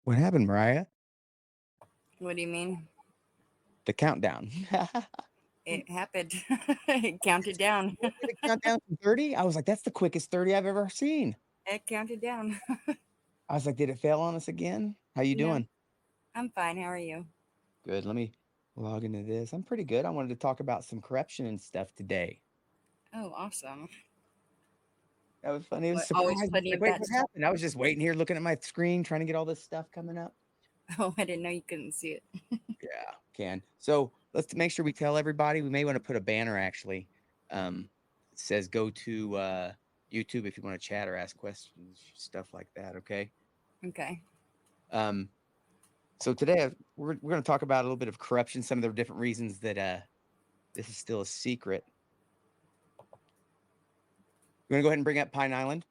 What happened, Mariah? What do you mean? The countdown. It happened. It counted down. Did it count down from 30? I was like, that's the quickest 30 I've ever seen. It counted down. I was like, did it fail on us again? How you No, doing? I'm fine. How are you? Good. Let me log into this. I'm pretty good. I wanted to talk about some corruption and stuff today. Oh, awesome. That was funny. It was a What, always surprise. It's plenty like, of wait, that what stuff. happened? I was just waiting here looking at my screen, trying to get all this stuff coming up. Oh, I didn't know you couldn't see it. Yeah, can. So let's make sure we tell everybody. We may want to put a banner actually. It says go to YouTube if you want to chat or ask questions, stuff like that. Okay. Okay. Um, so today we're going to talk about a little bit of corruption, some of the different reasons that this is still a secret. You want to go ahead and bring up Pine Island?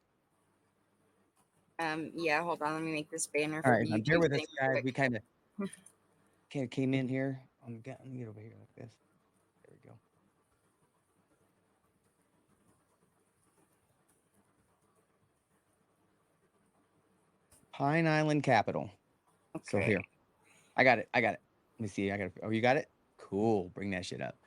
Yeah, hold on. Let me make this banner All for right, the now bear YouTube with thing us, guys. quick. We kind of came in here. Let me get over here like this. There we go. Pine Island Capital. So Okay. here, I got it. I got it. Let me see. I got it. Oh, you got it? Cool. Bring that shit up.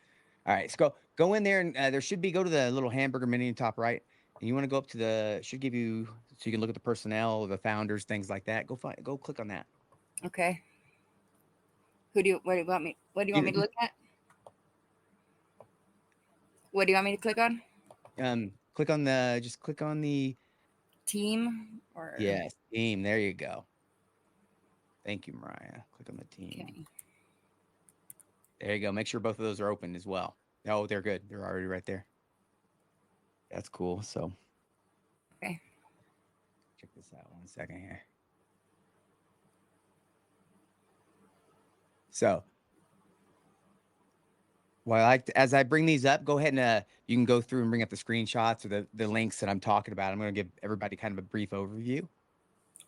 All right, let's go in there and there should be go to the little hamburger menu in the top right. And you want to go up to the should give you so you can look at the personnel, the founders, things like that. Go click on that. Okay. Who do you? What do you want me? What do you want me to You, look at? What do you want me to click on? click on the just click on the Team or yes, team. There you go. Thank you, Mariah. Click on the team. okay. There you go. Make sure both of those are open as well. Oh, they're good. They're already right there. That's cool. So Okay. check this out 1 second here. So well, as I bring these up, go ahead and you can go through and bring up the screenshots or the links that I'm talking about. I'm going to give everybody kind of a brief overview.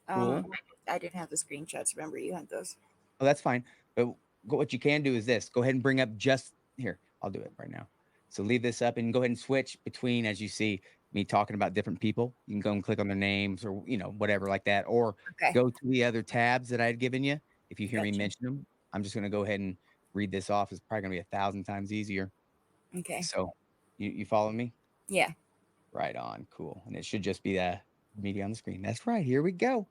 Um, Cool. I didn't have the screenshots. Remember, you had those. Oh, that's fine. But what you can do is this: go ahead and bring up just here. I'll do it right now. So leave this up and go ahead and switch between, as you see me talking about different people. You can go and click on their names or whatever like that, or Okay. go to the other tabs that I had given you. If you hear me Gotcha. mention them, I'm just going to go ahead and read this off. It's probably going to be 1,000 times easier. Okay. So you follow me? Yeah. Right on. Cool. And it should just be the media on the screen. That's right. Here we go.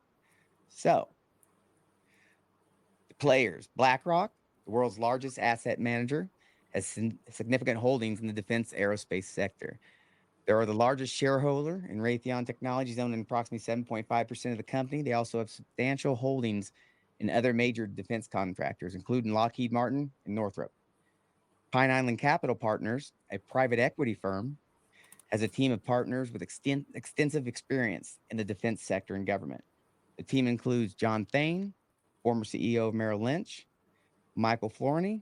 So the players BlackRock, the world's largest asset manager, has significant holdings in the defense aerospace sector. They are the largest shareholder in Raytheon Technologies, owning approximately 7.5% of the company. They also have substantial holdings in other major defense contractors, including Lockheed Martin and Northrop. Pine Island Capital Partners, a private equity firm, has a team of partners with extensive experience in the defense sector and government. The team includes John Thane, former CEO of Merrill Lynch, Michael Flournoy,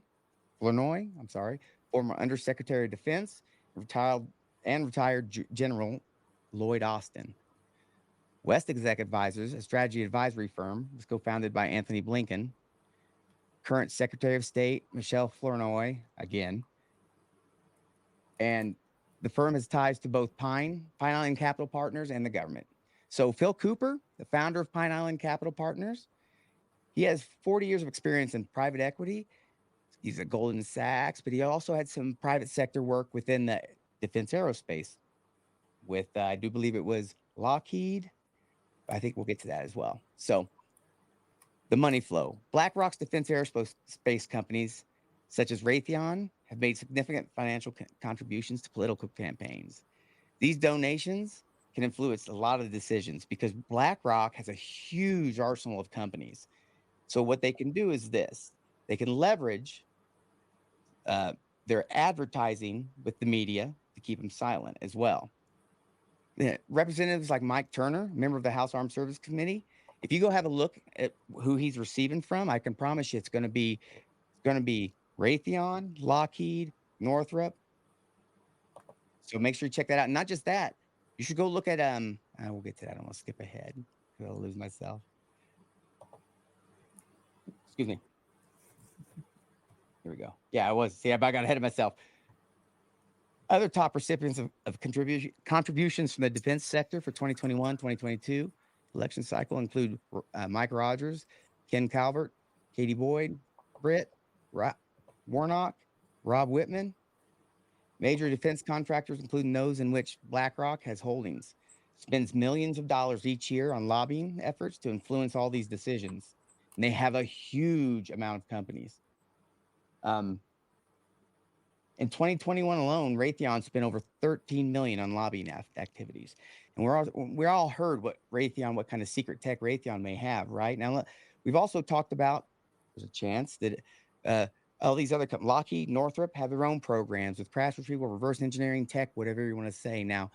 I'm sorry, former Undersecretary of Defense, retired retired General Lloyd Austin. West Exec Advisors, a strategy advisory firm, was co-founded by Anthony Blinken. Current Secretary of State Michelle Flournoy, again, and the firm has ties to both Pine Island Capital Partners and the government. So Phil Cooper, the founder of Pine Island Capital Partners, he has 40 years of experience in private equity. He's at Goldman Sachs, but he also had some private sector work within the defense aerospace with, I do believe it was Lockheed. I think we'll get to that as well. So the money flow. BlackRock's defense aerospace space companies, such as Raytheon, have made significant financial contributions to political campaigns. These donations can influence a lot of the decisions because BlackRock has a huge arsenal of companies. So what they can do is this: they can leverage uh, their advertising with the media to keep them silent as well. Representatives like Mike Turner, member of the House Armed Services Committee, if you go have a look at who he's receiving from, I can promise you it's going to be Raytheon, Lockheed, Northrop. So make sure you check that out. And not just that, you should go look at we'll get to that. I'm gonna skip ahead because I'll lose myself. Excuse me. Here we go. Yeah, I was. See, I got ahead of myself. Other top recipients of contributions from the defense sector for 2021 2022 election cycle include Mike Rogers, Ken Calvert, Katie Boyd, Britt, Warnock, Rob Whitman, major defense contractors, including those in which BlackRock has holdings, spends millions of dollars each year on lobbying efforts to influence all these decisions. And they have a huge amount of companies. Um, in 2021 alone, Raytheon spent over 13 million on lobbying activities. And we're all heard what kind of secret tech Raytheon may have, right? Now, we've also talked about there's a chance that uh, all these other companies, Lockheed, Northrop, have their own programs with crash retrieval, reverse engineering tech, whatever you want to say. Now,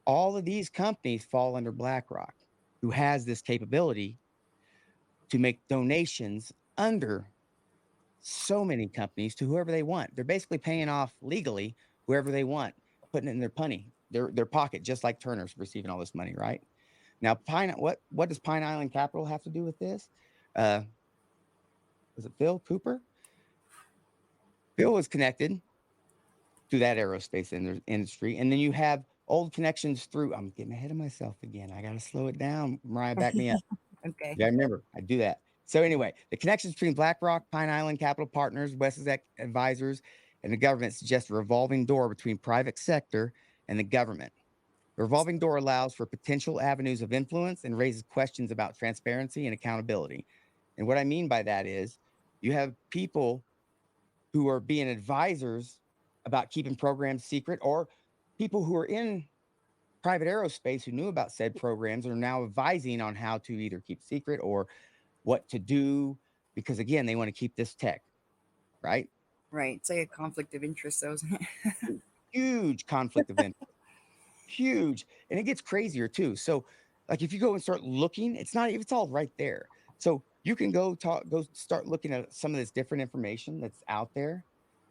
all of these companies fall under BlackRock, who has this capability to make donations under so many companies to whoever they want. They're basically paying off legally whoever they want, putting it in their pocket, just like Turner's receiving all this money, right? Now, what does Pine Island Capital have to do with this? Uh, was it Phil Cooper? Phil was connected to that aerospace industry, and then you have old connections through. I'm getting ahead of myself again. I got to slow it down. Mariah, back me up. Okay. Yeah, I remember. I do that. So anyway, the connections between BlackRock, Pine Island Capital Partners, Wessex Advisors, and the government suggest a revolving door between private sector and the government. The revolving door allows for potential avenues of influence and raises questions about transparency and accountability. And what I mean by that is you have people who are being advisors about keeping programs secret, or people who are in private aerospace who knew about said programs are now advising on how to either keep secret or what to do, because again, they want to keep this tech, right? Right. It's like a conflict of interest, though, isn't it? Huge conflict of interest, huge. And it gets crazier too. So, like if you go and start looking, it's all right there. So you can go start looking at some of this different information that's out there,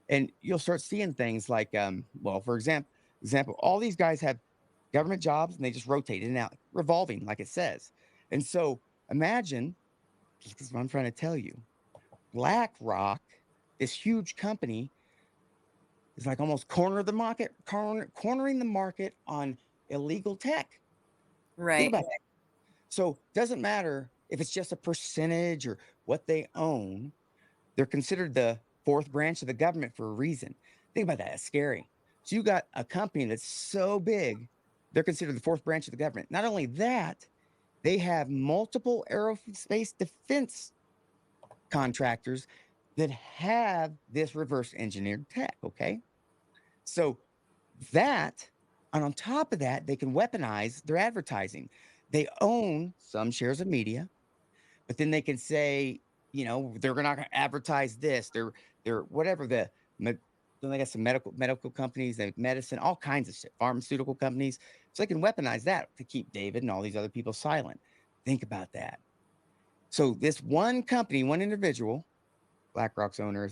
and you'll start seeing things like, well, for example, all these guys have government jobs and they just rotate in and out, revolving, like it says. And so imagine, this is what I'm trying to tell you, BlackRock, this huge company, is like almost cornering the market on illegal tech. Think Right. about that. So it doesn't matter if it's just a percentage or what they own. They're considered the fourth branch of the government for a reason. Think about that. It's scary. So you got a company that's so big, they're considered the fourth branch of the government. Not only that, they have multiple aerospace defense contractors that have this reverse engineered tech. Okay. So that, and on top of that, they can weaponize their advertising. They own some shares of media, but then they can say, they're not going to advertise this. They're whatever then they got some medical companies, they medicine, all kinds of shit, pharmaceutical companies. So they can weaponize that to keep David and all these other people silent. Think about that. So this one company, one individual, BlackRock's owner,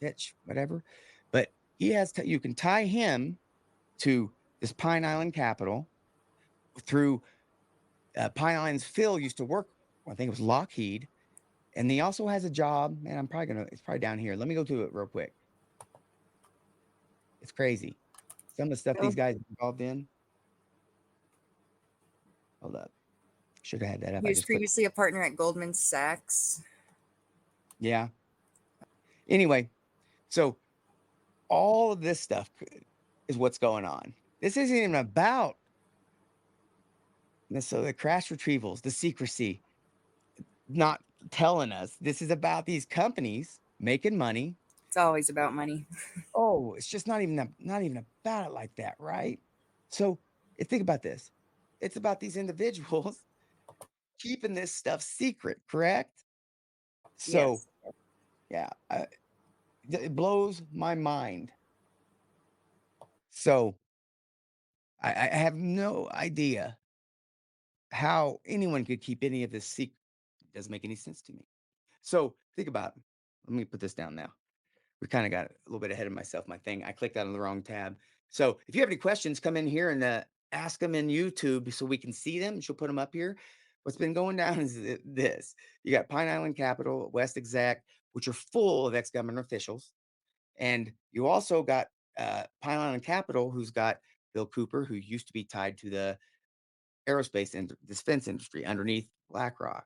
Fitch, whatever, but you can tie him to this Pine Island Capital through Pine Island's Phil used to work, I think it was Lockheed, and he also has a job. Man, it's probably down here. Let me go to it real quick. It's crazy. Some of the stuff these Well, guys are involved in. Hold up. Should have had that up. he I was just clicked. previously a partner at Goldman Sachs. Yeah. Anyway, so all of this stuff is what's going on. This isn't even about necessarily the crash retrievals, the secrecy, not telling us. This is about these companies making money. It's always about money. Oh, it's just not even about it like that, right? So think about this. It's about these individuals keeping this stuff secret, correct? So Yes. yeah, it blows my mind. So I have no idea how anyone could keep any of this secret. It doesn't make any sense to me. So think about it. Let me put this down now. We kind of got a little bit ahead of myself. My thing, I clicked out on the wrong tab. So if you have any questions, come in here and ask them in YouTube so we can see them. She'll put them up here. What's been going down is this: you got Pine Island Capital, West Exec, which are full of ex-government officials, and you also got Pine Island Capital, who's got Bill Cooper, who used to be tied to the aerospace and defense industry underneath BlackRock.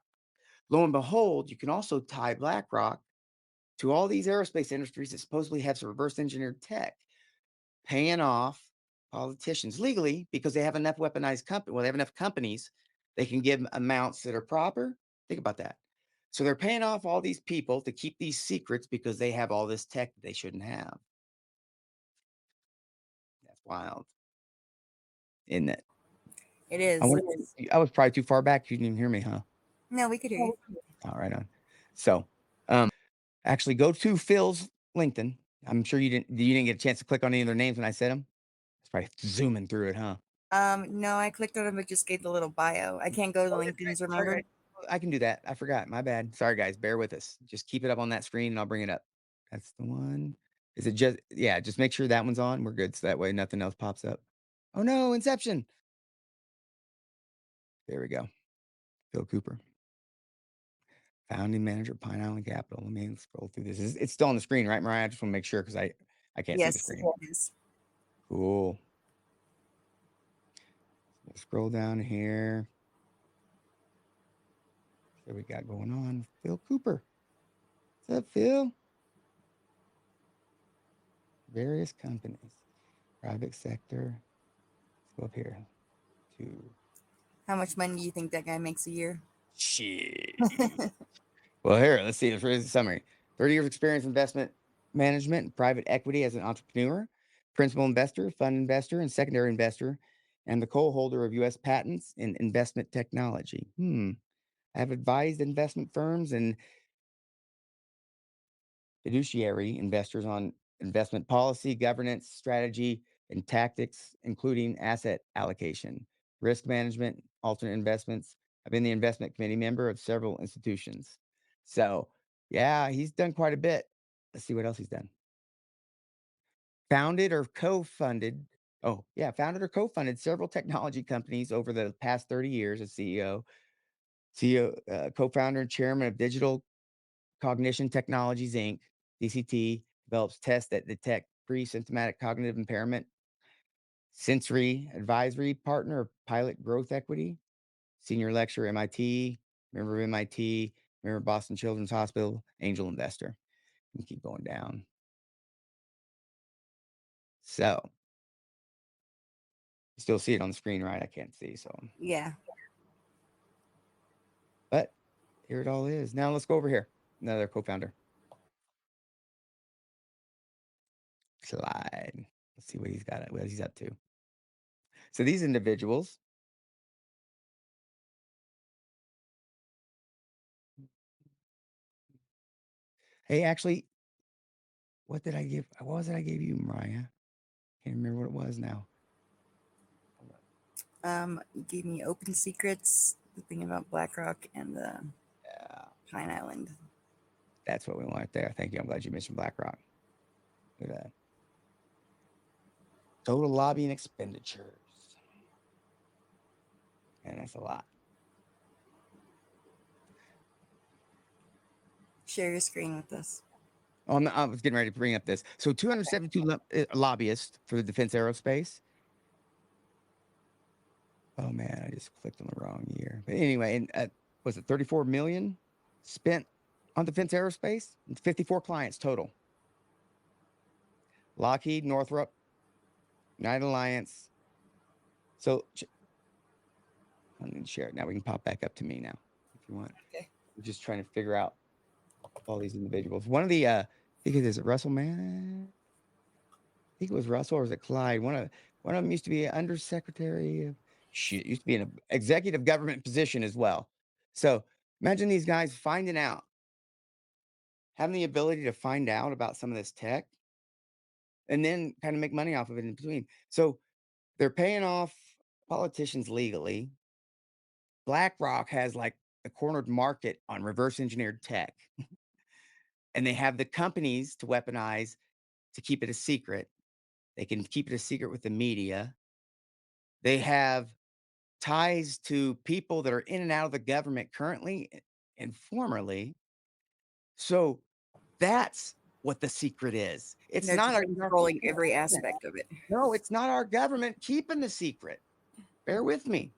Lo and behold, you can also tie BlackRock to all these aerospace industries that supposedly have some reverse engineered tech, paying off politicians legally because they have enough weaponized company. Well, they have enough companies they can give amounts that are proper. Think about that. So they're paying off all these people to keep these secrets because they have all this tech that they shouldn't have. That's wild, isn't it? It I is. wonder. I was probably too far back. You didn't even hear me, huh? No, we could hear you. All right on. So, actually, go to Phil's LinkedIn. I'm sure you didn't get a chance to click on any of their names when I said them. It's probably zooming through it, huh? No, I clicked on it, but just gave the little bio. I can't go to the Oh, that's LinkedIn's, right. Sorry, remember? I can do that. I forgot. My bad. Sorry, guys. Bear with us. Just keep it up on that screen, and I'll bring it up. That's the one. Is it just? Yeah. Just make sure that one's on. We're good. So that way nothing else pops up. Oh no! Inception. There we go. Phil Cooper, founding manager, Pine Island Capital. Let me scroll through this. It's still on the screen, right, Mariah? I just want to make sure because I can't see the Yes, screen. it is. Cool. Let's scroll down here. What we got going on? Phil Cooper. What's up, Phil? Various companies, private sector. Let's go up here to How much money do you think that guy makes a year? shit. Well, here, let's see. Let's read the summary. 30 years experience in investment management and private equity as an entrepreneur, principal investor, fund investor, and secondary investor, and the co-holder of U.S. patents in investment technology. I have advised investment firms and fiduciary investors on investment policy, governance, strategy, and tactics, including asset allocation, risk management, alternate investments. I've been the investment committee member of several institutions. So, yeah, he's done quite a bit. Let's see what else he's done. Founded or co funded. Oh, yeah, founded or co funded several technology companies over the past 30 years as co founder and chairman of Digital Cognition Technologies Inc., DCT, develops tests that detect pre-symptomatic cognitive impairment. Sensory advisory partner of Pilot Growth Equity, senior lecturer MIT, member of MIT, member of Boston Children's Hospital, angel investor. And keep going down. So you still see it on the screen, right? I can't see, so Yeah. but here it all is. Now let's go over here. Another co-founder. Slide. Let's see what he's got. What he's up to. So these individuals. Hey, actually, what did I give? What was it I gave you, Mariah? Can't remember what it was now. You gave me Open Secrets, the thing about BlackRock, and the Yeah, Pine Island. that's what we want there. Thank you. I'm glad you mentioned BlackRock. Look at that. Total lobbying expenditures. And that's a lot. Share your screen with us. Oh, I was getting ready to bring up this. So 272 lobbyists for the defense aerospace. Oh man, I just clicked on the wrong year. But anyway, and was it 34 million spent on defense aerospace? 54 clients total. Lockheed, Northrop, United Alliance. So I need to share it now. We can pop back up to me now if you want. Okay. We're just trying to figure out all these individuals. One of the I think it is Russell Man. I think it was Russell or was it Clyde? One of them used to be an undersecretary of shit, used to be in an executive government position as well. So imagine these guys finding out, having the ability to find out about some of this tech and then kind of make money off of it in between. So they're paying off politicians legally. BlackRock has like a cornered market on reverse engineered tech, and they have the companies to weaponize to keep it a secret. They can keep it a secret with the media. They have ties to people that are in and out of the government currently and formerly. So that's what the secret is. It's They're not our controlling every aspect of it. no, it's not our government keeping the secret. Bear with me.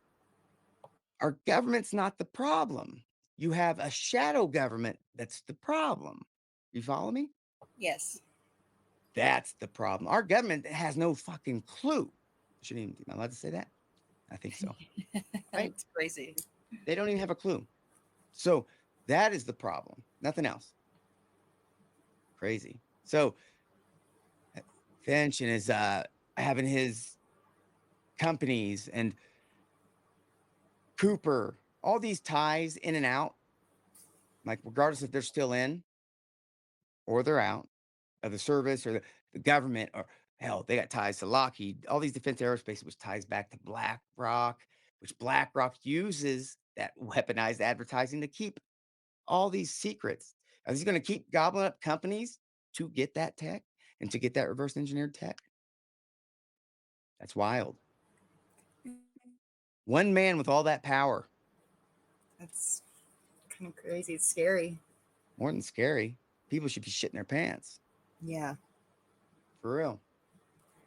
Our government's not the problem. you have a shadow government that's the problem. You follow me? Yes. That's the problem. Our government has no fucking clue. Shouldn't even, am I allowed to say that? I think so. Right? It's crazy. They don't even have a clue. So that is the problem. Nothing else. Crazy. So Finch is having his companies and Cooper, all these ties in and out, like regardless if they're still in or they're out of the service or the government, or hell, they got ties to Lockheed, all these defense aerospace, which ties back to BlackRock, which BlackRock uses that weaponized advertising to keep all these secrets. Is he going to keep gobbling up companies to get that tech and to get that reverse engineered tech? That's wild. One man with all that power, That's kind of crazy. It's scary. more than scary. People should be shitting their pants. Yeah. For real.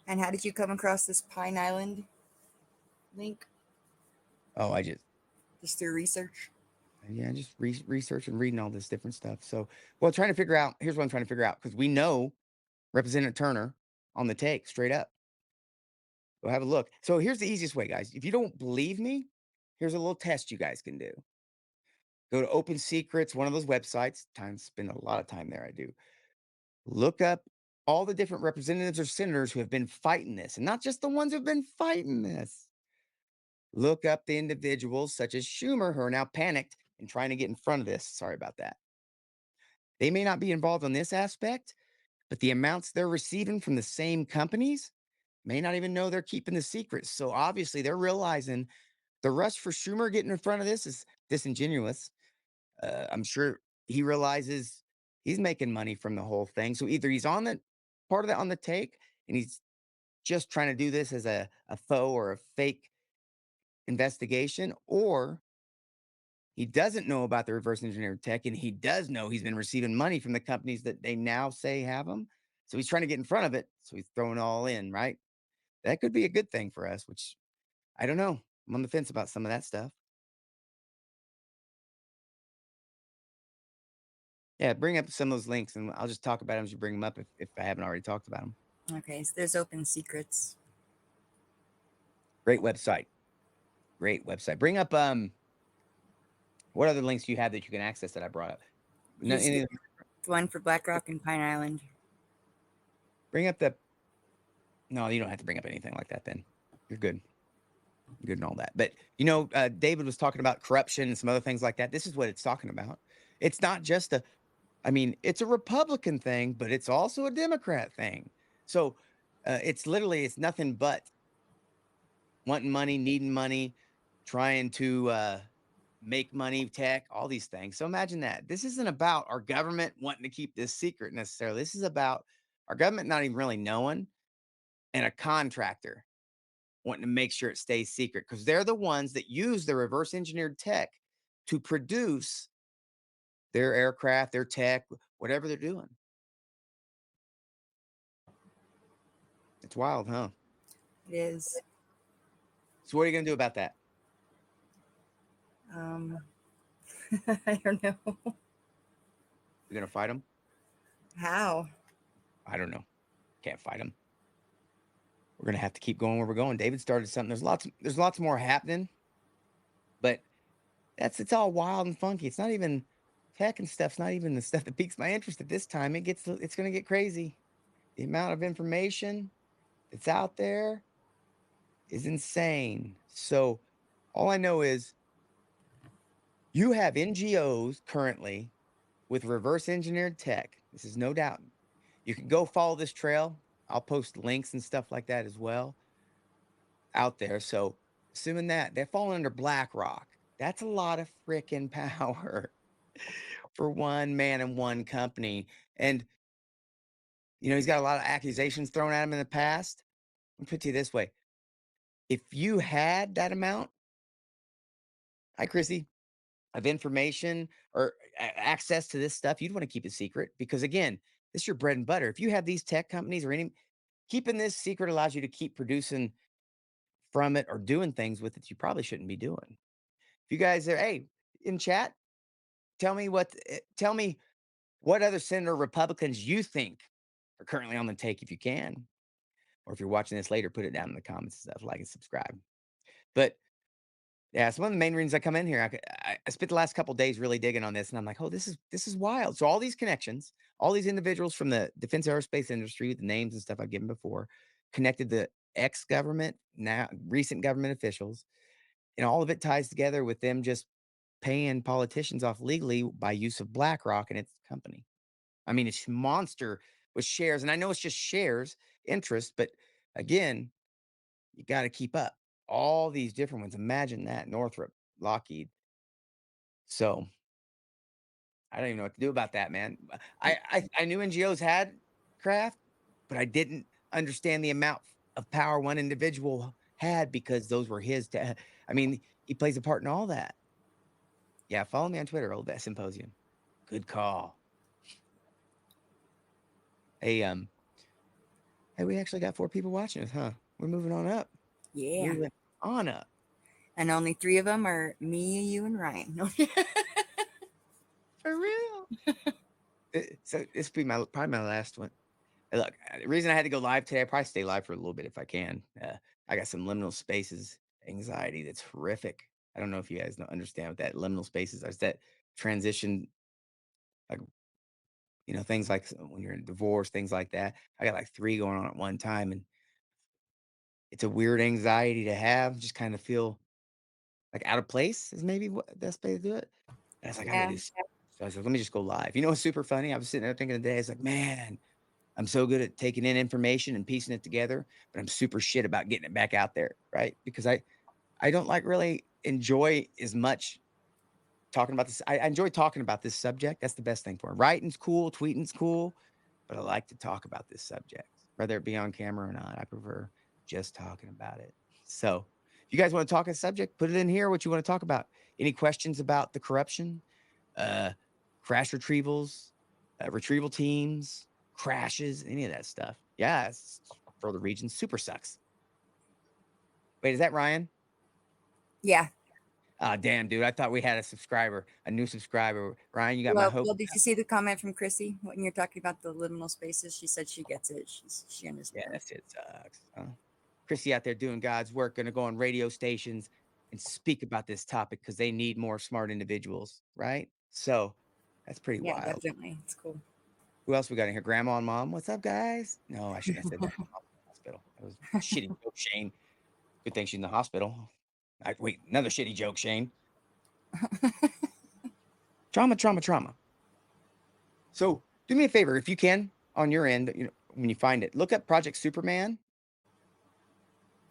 And how did you come across this Pine Island link? Oh, I just, Just through research? yeah, just research and reading all this different stuff. So, well, trying to figure out, here's what I'm trying to figure out because we know Representative Turner on the take straight up. Go have a look. So, here's the easiest way, guys. If you don't believe me, here's a little test you guys can do. Go to Open Secrets, one of those websites. Spend a lot of time there. I do. Look up all the different representatives or senators who have been fighting this, and not just the ones who've been fighting this. Look up the individuals such as Schumer who are now panicked and trying to get in front of this. Sorry about that. They may not be involved on this aspect, but the amounts they're receiving from the same companies may not even know they're keeping the secrets. So obviously they're realizing the rush for Schumer getting in front of this is disingenuous. I'm sure he realizes he's making money from the whole thing. So either he's on the part of that on the take and he's just trying to do this as a faux or a fake investigation, or he doesn't know about the reverse engineered tech and he does know he's been receiving money from the companies that they now say have them. So he's trying to get in front of it. So he's throwing all in, right? That could be a good thing for us, which I don't know. I'm on the fence about some of that stuff. Yeah, bring up some of those links and I'll just talk about them as you bring them up if I haven't already talked about them. Okay, so there's Open Secrets. Great website. Great website. Bring up what other links do you have that you can access that I brought up? No, Here's the one for BlackRock and Pine Island. bring up the no, you don't have to bring up anything like that then. You're good. Good and all that. But David was talking about corruption and some other things like that. This is what it's talking about. It's not just I mean, it's a Republican thing, but it's also a Democrat thing. So it's nothing but wanting money, needing money, trying to make money, tech, all these things. So imagine that. This isn't about our government wanting to keep this secret necessarily. This is about our government not even really knowing and a contractor wanting to make sure it stays secret because they're the ones that use the reverse engineered tech to produce their aircraft, their tech, whatever they're doing. It's wild, huh? It is. So what are you going to do about that? Um, I don't know. You're going to fight them? How? I don't know. Can't fight them. We're going to have to keep going where we're going. David started something. There's lots more happening, but it's all wild and funky. It's not even tech and stuff's not even the stuff that piques my interest at this time. It's going to get crazy. The amount of information that's out there is insane. So all I know is you have NGOs currently with reverse engineered tech. This is no doubt. You can go follow this trail. I'll post links and stuff like that as well out there. So assuming that they're falling under BlackRock, that's a lot of freaking power for one man and one company. And he's got a lot of accusations thrown at him in the past. Let me put it to you this way. If you had that amount, hi Chrissy, of information or access to this stuff, you'd want to keep it secret because again, this is your bread and butter. If you have these tech companies or any keeping this secret allows you to keep producing from it or doing things with it you probably shouldn't be doing. If you guys are, hey, in chat, tell me what other senator Republicans you think are currently on the take if you can. Or if you're watching this later, put it down in the comments and stuff, like and subscribe. But yeah, it's one of the main reasons I come in here. I spent the last couple days really digging on this, and I'm like, oh, this is wild. So all these connections, all these individuals from the defense aerospace industry, the names and stuff I've given before, connected to ex government, now recent government officials, and all of it ties together with them just paying politicians off legally by use of BlackRock and its company. I mean, it's monster with shares, and I know it's just shares interest, but again, you got to keep up. All these different ones. Imagine that Northrop, Lockheed. So I don't even know what to do about that, man. I knew NGOs had craft, but I didn't understand the amount of power one individual had because those were his. I mean, he plays a part in all that. Yeah, follow me on Twitter, Old Vet Symposium. Good call. Hey, hey, we actually got 4 people watching us, huh? We're moving on up. Yeah. Moving on up. And only 3 of them are me, you, and Ryan. For real. So this will be probably my last one. Look, the reason I had to go live today, I probably stay live for a little bit if I can. I got some liminal spaces anxiety that's horrific. I don't know if you guys understand what that liminal spaces are. It's that transition, like things like when you're in divorce, things like that. I got like 3 going on at one time, and it's a weird anxiety to have. Just kind of feel like out of place is maybe what the best way to do it. And I was like, I gotta Yeah. do. So I said, let me just go live. You know what's super funny? I was sitting there thinking today, it's like, man, I'm so good at taking in information and piecing it together, but I'm super shit about getting it back out there, right? Because I don't like really enjoy as much talking about this. I enjoy talking about this subject. That's the best thing for me. Writing's cool, tweeting's cool, but I like to talk about this subject, whether it be on camera or not. I prefer just talking about it. So if you guys want to talk a subject, put it in here what you want to talk about. Any questions about the corruption, uh, crash retrievals, retrieval teams, crashes, any of that stuff. Yeah, for the region, super sucks. Wait, is that Ryan? Yeah. Oh, damn, dude. I thought we had a new subscriber. Ryan, you got my hope. Well, did you see the comment from Chrissy when you're talking about the liminal spaces? She said she gets it. She Yeah, that understands. shit sucks. Chrissy out there doing God's work, going to go on radio stations and speak about this topic because they need more smart individuals, right? So that's pretty Yeah, wild. definitely. It's cool. Who else we got in here? Grandma and mom. What's up, guys? No, I shouldn't have said that. Mom's in the hospital. That was a shitty joke, Shane. Good thing she's in the hospital. Wait, another shitty joke, Shane. Trauma, trauma, trauma. So do me a favor, if you can, on your end, when you find it, look up Project Superman.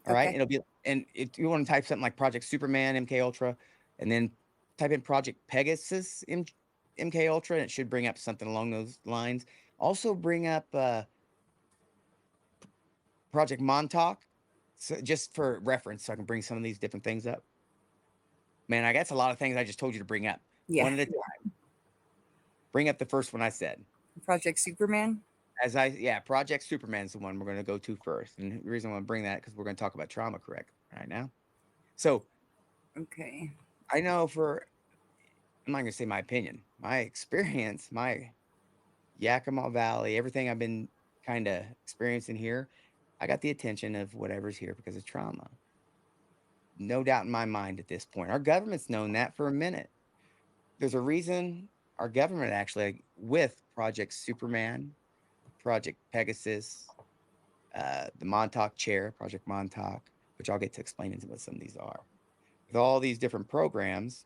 All right. Okay. It'll be, and if you want to type something like Project Superman, MK Ultra, and then type in Project Pegasus, MK Ultra, and it should bring up something along those lines. Also bring up Project Montauk. So just for reference, so I can bring some of these different things up. Man, I guess a lot of things I just told you to bring up. Yeah. One at a time. Bring up the first one I said. Project Superman. Yeah, Project Superman is the one we're going to go to first. And the reason I want to bring that because we're going to talk about trauma correct right now. So Okay. I know I'm not going to say my opinion, my experience, my Yakima Valley, everything I've been kind of experiencing here, I got the attention of whatever's here because of trauma. No doubt in my mind at this point. Our government's known that for a minute. There's a reason our government actually, with Project Superman, Project Pegasus, the Montauk Chair, Project Montauk, which I'll get to explain into what some of these are. With all these different programs,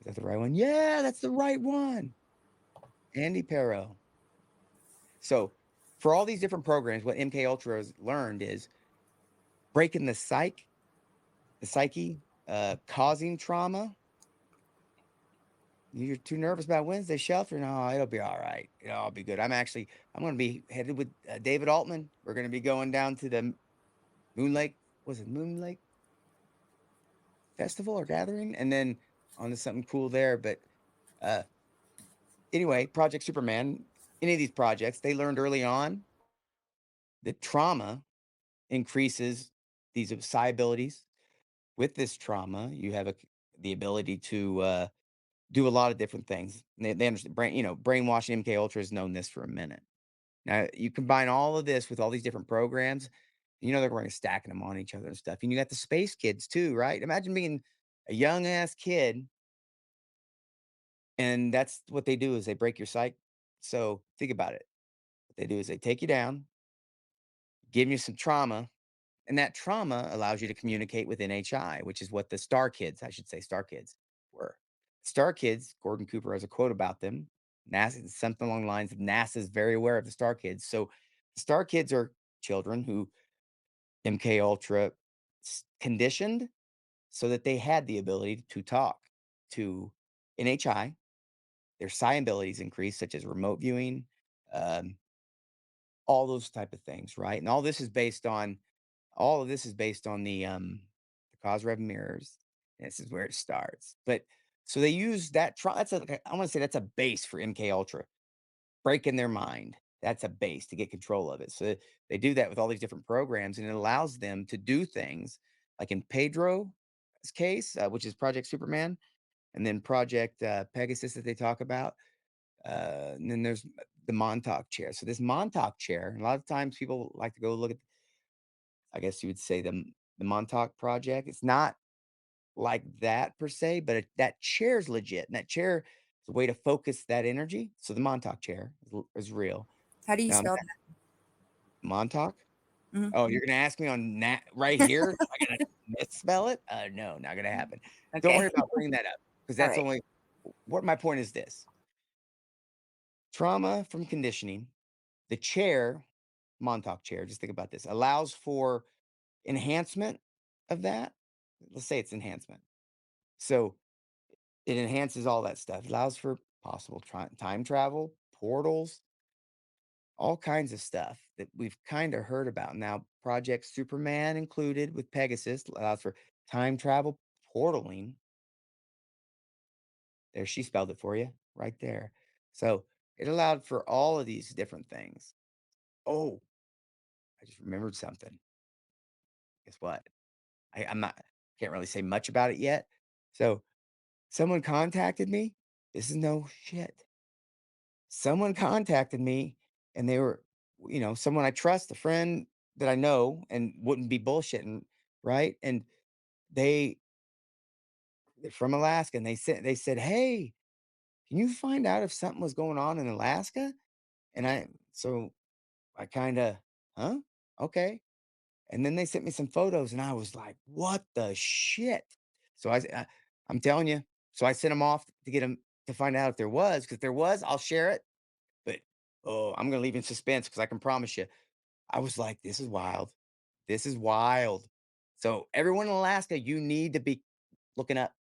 is that the right one? Yeah, that's the right one. Andy Perro. So for all these different programs, what MK Ultra has learned is breaking the psyche, causing trauma. You're too nervous about Wednesday shelter? No, it'll be all right. It'll all be good. I'm going to be headed with David Altman. We're going to be going down to the Moon Lake. Was it Moon Lake Festival or Gathering? And then on to something cool there. But uh, anyway, Project Superman, any of these projects, they learned early on that trauma increases these psi abilities. With this trauma, you have the ability to do a lot of different things. They understand brainwashing. MK Ultra has known this for a minute. Now you combine all of this with all these different programs, they're going to stacking them on each other and stuff. And you got the space kids too, right? Imagine being a young ass kid, and that's what they do is they break your psyche. So think about it. What they do is they take you down, give you some trauma, and that trauma allows you to communicate with NHI, which is what the Star Kids, I should say, Star Kids were. Star Kids, Gordon Cooper has a quote about them. NASA, something along the lines of NASA is very aware of the Star Kids. So the Star Kids are children who MK Ultra conditioned so that they had the ability to talk to NHI. Their psi abilities increased, such as remote viewing, um, all those type of things, right? And all of this is based on the Cosrev mirrors. And this is where it starts. But so they use that. I want to say that's a base for MK Ultra, breaking their mind. That's a base to get control of it. So they do that with all these different programs, and it allows them to do things like in Pedro's case, which is Project Superman, and then Project Pegasus that they talk about. And then there's the Montauk chair. So this Montauk chair, a lot of times people like to go look at, I guess you would say the Montauk project. It's not like that per se, but that chair's legit. And that chair is a way to focus that energy. So the Montauk chair is real. How do you Now, spell that? Montauk? Mhm. Oh, you're gonna ask me on that right here? Am I gonna misspell it? No, not gonna happen. Don't Okay. worry about bringing that up because All that's right. only what my point is this. Trauma from conditioning, the chair, Montauk chair, just think about this, allows for enhancement of that. Let's say it's enhancement. So it enhances all that stuff, allows for possible time travel, portals, all kinds of stuff that we've kind of heard about. Now, Project Superman included with Pegasus allows for time travel, portaling. There, she spelled it for you right there. So it allowed for all of these different things. Oh, I just remembered something. Guess what? I'm not, can't really say much about it yet. So someone contacted me. This is no shit. Someone contacted me and they were, someone I trust, a friend that I know and wouldn't be bullshitting, right? And they they're from Alaska and they said, "Hey, can you find out if something was going on in Alaska?" And I kind of, huh? Okay. And then they sent me some photos and I was like, "What the shit?" So I'm telling you. So I sent them off to get them to find out if there was, because there was, I'll share it. But oh, I'm gonna leave in suspense because I can promise you, I was like, "This is wild. This is wild." So everyone in Alaska, you need to be looking up.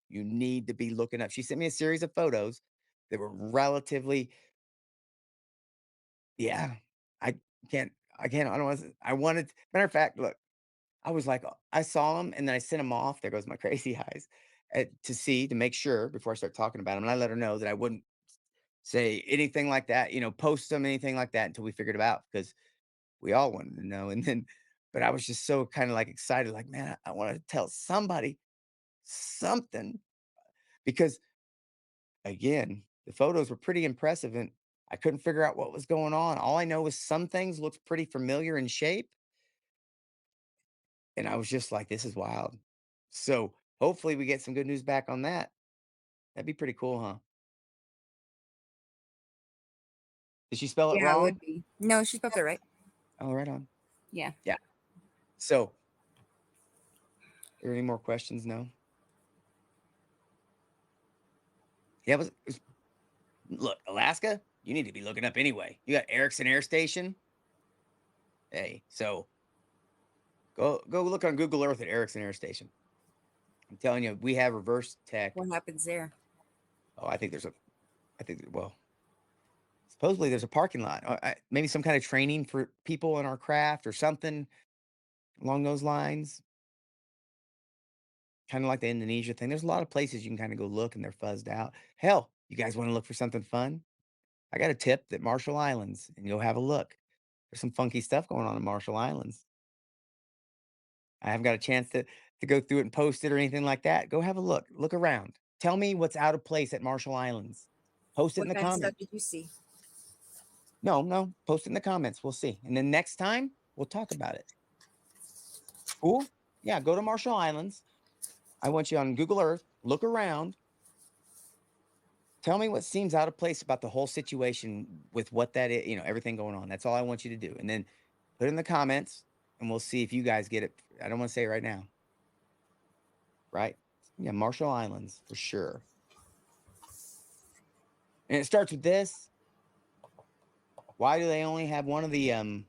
You need to be looking up. She sent me a series of photos that were relatively, yeah. I I can't. I don't want. I wanted. Matter of fact, look. I was like, I saw him and then I sent him off. There goes my crazy eyes to see to make sure before I start talking about him. And I let her know that I wouldn't say anything like that, post them, anything like that until we figured it out because we all wanted to know. And then, but I was just so kind of like excited, like, man, I want to tell somebody something because again, the photos were pretty impressive and I couldn't figure out what was going on. All I know is some things looked pretty familiar in shape. And I was just like, this is wild. So hopefully we get some good news back on that. That'd be pretty cool, huh? Did she spell it Yeah, it wrong? would be. No, she spelled it right. Oh, right on. Yeah. Yeah. So, are there any more questions? No. Yeah. Look, Alaska. You need to be looking up anyway. You got Erickson Air Station. Hey, so go look on Google Earth at Erickson Air Station. I'm telling you, we have reverse tech. What happens there? Oh, I think well, supposedly there's a parking lot. Maybe some kind of training for people in our craft or something along those lines. Kinda like the Indonesia thing. There's a lot of places you can kinda go look and they're fuzzed out. Hell, you guys wanna look for something fun? I got a tip that Marshall Islands, and go have a look. There's some funky stuff going on in Marshall Islands. I haven't got a chance to go through it and post it or anything like that. Go have a look. Look around. tell me what's out of place at Marshall Islands. Post it in What the kind of stuff comments. did you see? No, post it in the comments. We'll see. And then next time we'll talk about it. Cool? Yeah, go to Marshall Islands. I want you on Google Earth, look around. Tell me what seems out of place about the whole situation with what that is, everything going on. That's all I want you to do. And then put it in the comments and we'll see if you guys get it. I don't want to say it right now. Right? Yeah, Marshall Islands for sure. And it starts with this. Why do they only have one of the I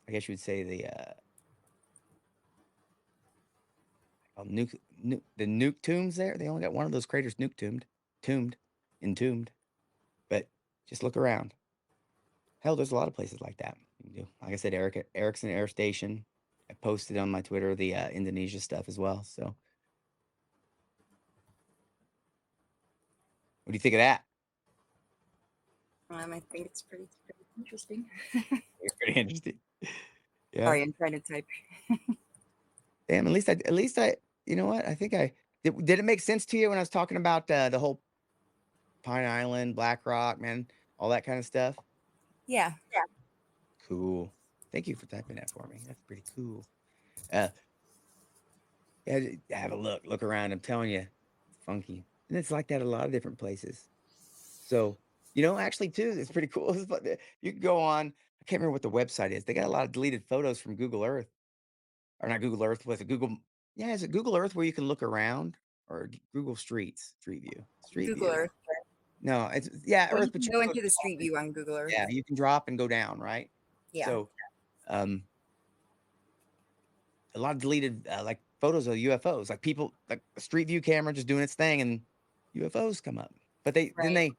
guess you would say the the nuke tombs there? They only got one of those craters entombed. But just look around. Hell, there's a lot of places like that you can do. Like I said, Erickson Air Station. I posted on my Twitter the Indonesia stuff as well. So, what do you think of that? I think it's pretty interesting. It's pretty interesting. Yeah. Sorry, I'm trying to type. Damn. At least I. You know what? I think I did. It make sense to you when I was talking about the whole Pine Island, Black Rock, man, all that kind of stuff? Yeah. Cool. Thank you for typing that for me. That's pretty cool. Yeah, have a look around. I'm telling you, it's funky. And it's like that a lot of different places. So, actually too, it's pretty cool. You can go on, I can't remember what the website is. They got a lot of deleted photos from Google Earth. Or not Google Earth, was it Google? Yeah, is it Google Earth where you can look around? Or Google Street View? Street Google View. Earth. No, it's Well, Earth, you but can you go can into the Street View on Google Earth. yeah, you can drop and go down, right? Yeah. So, a lot of deleted like photos of UFOs, like people, like a Street View camera just doing its thing, and UFOs come up. But then they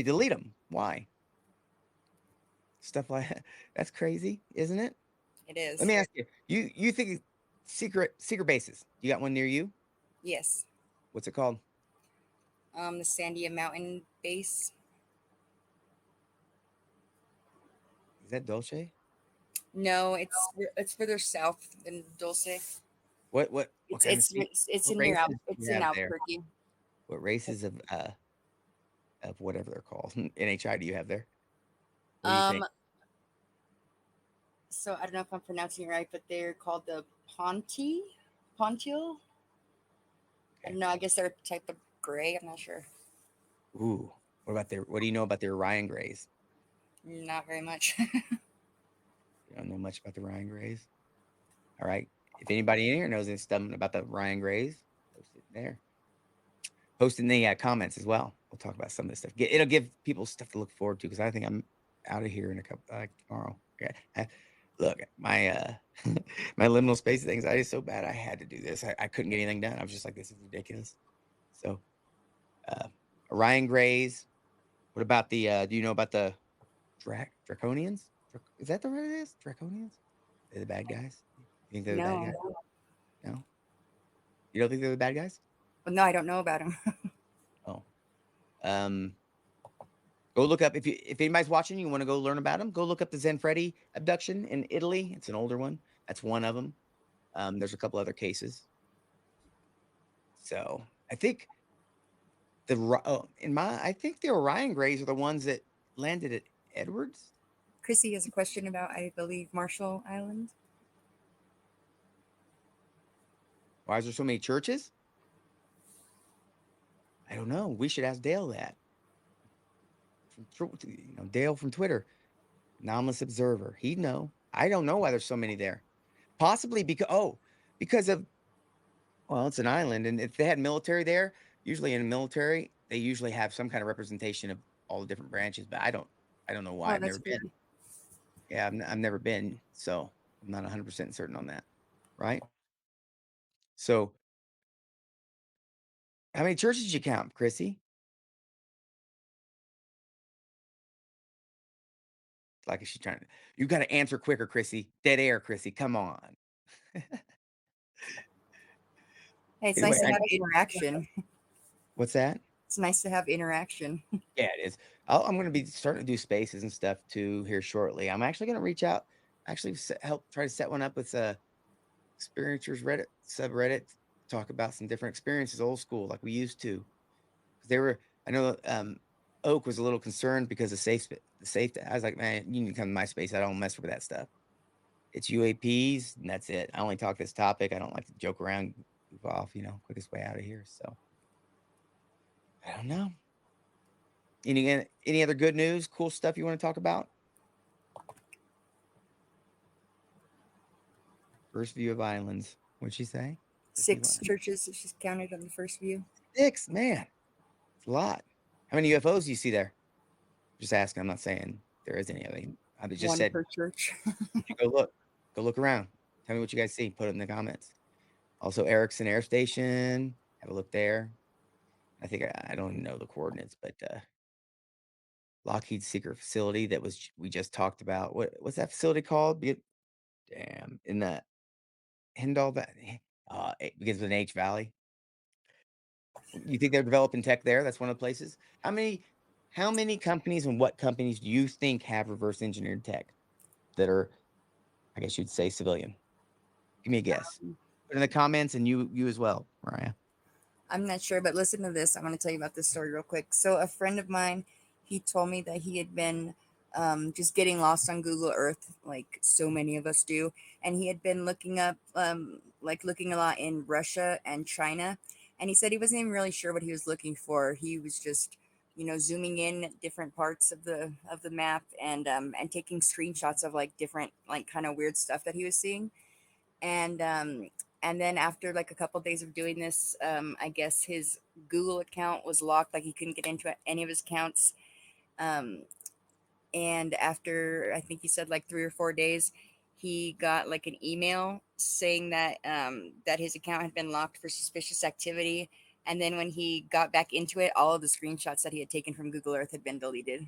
delete them. Why? Stuff like that. That's crazy, isn't it? It is. Let me ask you. You think secret bases? You got one near you? Yes. What's it called? The Sandia Mountain base. Is that Dolce? No, it's further south than Dulce. What kind of It's what in races do it's you in have there? Albuquerque. What races of whatever they're called NHI do you have there? What do you think? So I don't know if I'm pronouncing it right, but they're called the Pontiel. I don't know. I guess they're a type of gray. I'm not sure. Ooh, what do you know about the Orion Grays? Not very much. You don't know much about the Ryan Grays? All right. If anybody in here knows something about the Ryan Grays, post it there. Post in the comments as well. We'll talk about some of this stuff. It'll give people stuff to look forward to because I think I'm out of here in a couple tomorrow. Okay. Look, my my liminal space anxiety is so bad. I had to do this. I couldn't get anything done. I was just like, this is ridiculous. So, Ryan Grays. What about the? Do you know about the Draconians? Is that the word it is? Draconians? They're the bad guys. You think they're the bad guys? No. You don't think they're the bad guys? Well, no, I don't know about them. Oh. Go look up if anybody's watching, you want to go learn about them. Go look up the Zanfredi abduction in Italy. It's an older one. That's one of them. There's a couple other cases. So I think I think the Orion Grays are the ones that landed at Edwards. Chrissy has a question about, I believe, Marshall Island. Why is there so many churches? I don't know. We should ask Dale that. Dale from Twitter, anomalous observer. He'd know. I don't know why there's so many there. Possibly because of it's an island, and if they had military there, usually in the military they usually have some kind of representation of all the different branches. But I don't know why. I've never been. Yeah, I've never been, so I'm not 100% certain on that. Right. So, how many churches did you count, Chrissy? Like, is she trying to? You got to answer quicker, Chrissy. Dead air, Chrissy. Come on. Hey, it's nice to have interaction. What's that? It's nice to have interaction. Yeah, it is. I'm going to be starting to do spaces and stuff too here shortly. I'm actually going to reach out, help try to set one up with Experiencers Reddit subreddit. talk about some different experiences, old school, like we used to. 'Cause they were, I know, Oak was a little concerned because of the safety. I was like, man, you need to come to my space. I don't mess with that stuff. It's UAPs, and that's it. I only talk this topic. I don't like to joke around, goof off. Quickest way out of here. So I don't know. Any other good news, cool stuff you want to talk about? First view of islands. What'd she say? First view of 6 islands. churches that she's counted on the first view. Six, man. It's a lot. How many UFOs do you see there? Just asking. I'm not saying there is any. I just 1 said, per church. if you go look. Go look around. Tell me what you guys see. Put it in the comments. Also, Erickson Air Station. Have a look there. I think I don't even know the coordinates, but Lockheed secret facility that we just talked about. What's that facility called? Damn, in the Hindall Valley. It begins with an H Valley. You think they're developing tech there? That's one of the places. How many companies and what companies do you think have reverse engineered tech that are, I guess you'd say, civilian? Give me a guess. Put in the comments, and you as well, Mariah. I'm not sure, but listen to this. I want to tell you about this story real quick. So, a friend of mine, he told me that he had been just getting lost on Google Earth, like so many of us do, and he had been looking up, like looking a lot in Russia and China, and he said he wasn't even really sure what he was looking for. He was just, zooming in at different parts of the map and taking screenshots of like different like kind of weird stuff that he was seeing and then after like a couple days of doing this, I guess his Google account was locked, like he couldn't get into any of his accounts. um, and after I think he said like 3 or 4 days, he got like an email saying that his account had been locked for suspicious activity, and then when he got back into it, all of the screenshots that he had taken from Google Earth had been deleted.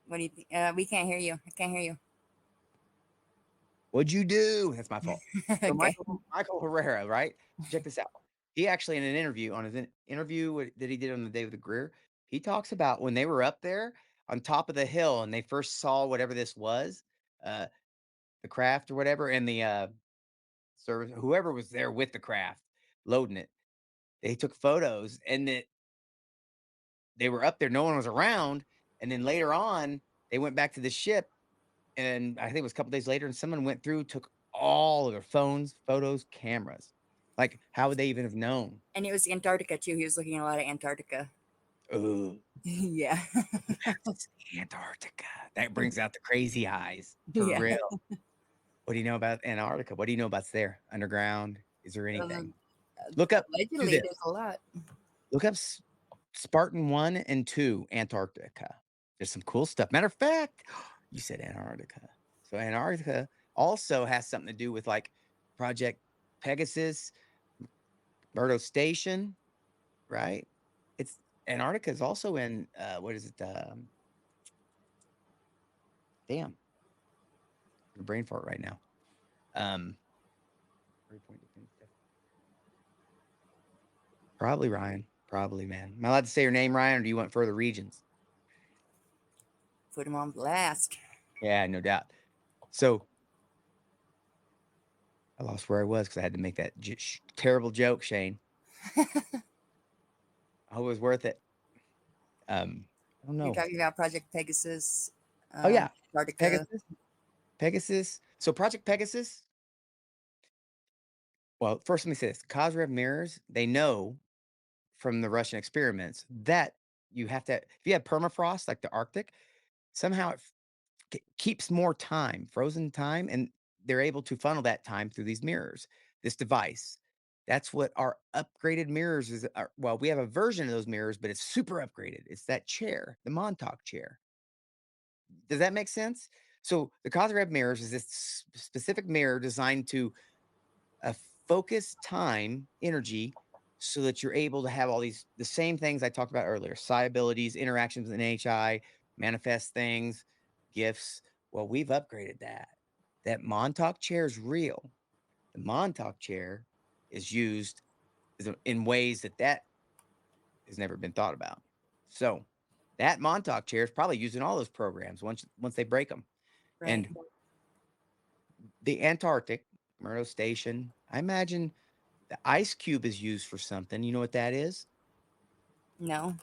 What do you think? We can't hear you. I can't hear What'd you do? That's my fault. you. So Okay. Michael Herrera, right? So check this out. He actually in an interview that he did on the day with the Greer, he talks about when they were up there on top of the hill and they first saw whatever this was, uh, the craft or whatever, and the service, whoever was there with the craft loading it. They took photos and that they were up there, no one was around. And then later on, they went back to the ship, and I think it was a couple days later, and someone went through, took all of their phones, photos, cameras. Like, how would they even have known? And it was Antarctica too. He was looking a lot at Antarctica. Oh, Yeah. Antarctica. That brings out the crazy eyes for Yeah. real. What do you know about Antarctica? What do you know about there? Underground? Is there anything? Um, Look up, do allegedly, this. there's a lot. Look up Spartan 1 and 2, Antarctica. There's some cool stuff. Matter of fact, you said Antarctica. So Antarctica also has something to do with like Project Pegasus, Murdo Station, right? It's Antarctica is also in what is it? Damn, a brain fart right now. Um, probably Ryan. Probably, man. Am I allowed to say your name, Ryan, or do you want further regions? Put him on blast. Yeah, no doubt. So I lost where I was because I had to make that terrible joke, Shane. I hope it was worth it. I don't You're know. talking about Project Pegasus, Oh yeah, Antarctica. Pegasus. Pegasus. So Project Pegasus. Well, first let me say this: Kozrev mirrors. They know from the Russian experiments that you have to, if you have permafrost like the Arctic, somehow it keeps more time, frozen time, and they're able to funnel that time through these mirrors. This device. That's what our upgraded mirrors is. Well, we have a version of those mirrors, but it's super upgraded. It's that chair, the Montauk chair. Does that make sense? So the Kozrev mirrors is this specific mirror designed to uh, focus time, energy, so that you're able to have all the same things I talked about earlier: psi abilities, interactions with NHI, manifest things, gifts. Well, we've upgraded that. That Montauk chair is real. The Montauk chair is used in ways that has never been thought about. So That Montauk chair is probably using all those programs once they break them. Right. And the Antarctic, Murdo Station, I imagine the ice cube is used for something. You know what that is? No.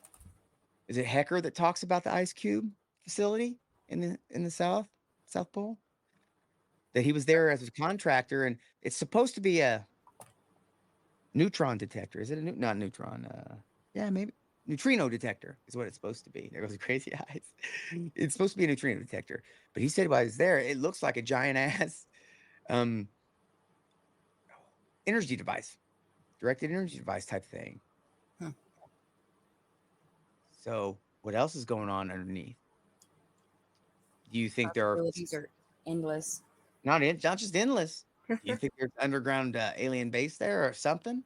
Is it Hecker that talks about the ice cube facility in the South Pole? That he was there as a contractor, and it's supposed to be a neutron detector. Is it not neutron? Yeah, maybe neutrino detector is what it's supposed to be. There goes the crazy eyes. It's supposed to be a neutrino detector, but he said while he was there, it looks like a giant ass um energy device, directed energy device type thing. Hmm. So what else is going on underneath? Do you think there are Possibilities are endless. not just endless? Do you think there's underground alien base there or something?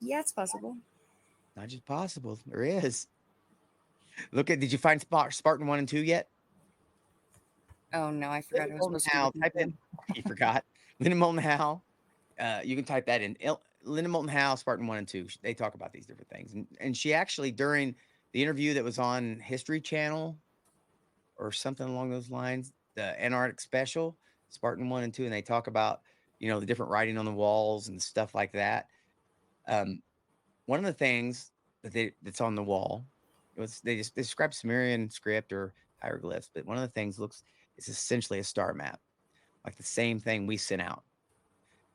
Yeah, it's possible. Not just possible. There is. Did you find Spartan 1 and 2 yet? Oh no, I forgot Linda I was Moulton supposed to be Howe, looking type for in, them. you forgot. Linda Moulton Howe. You can type that in. Linda Moulton Howe, Spartan 1 and 2. They talk about these different things. And she actually, during the interview that was on History Channel or something along those lines, the Antarctic special, Spartan 1 and 2, and they talk about, the different writing on the walls and stuff like that. Um, One of the things that's on the wall, they just describe Sumerian script or hieroglyphs, but one of the things is essentially a star map, like the same thing we sent out,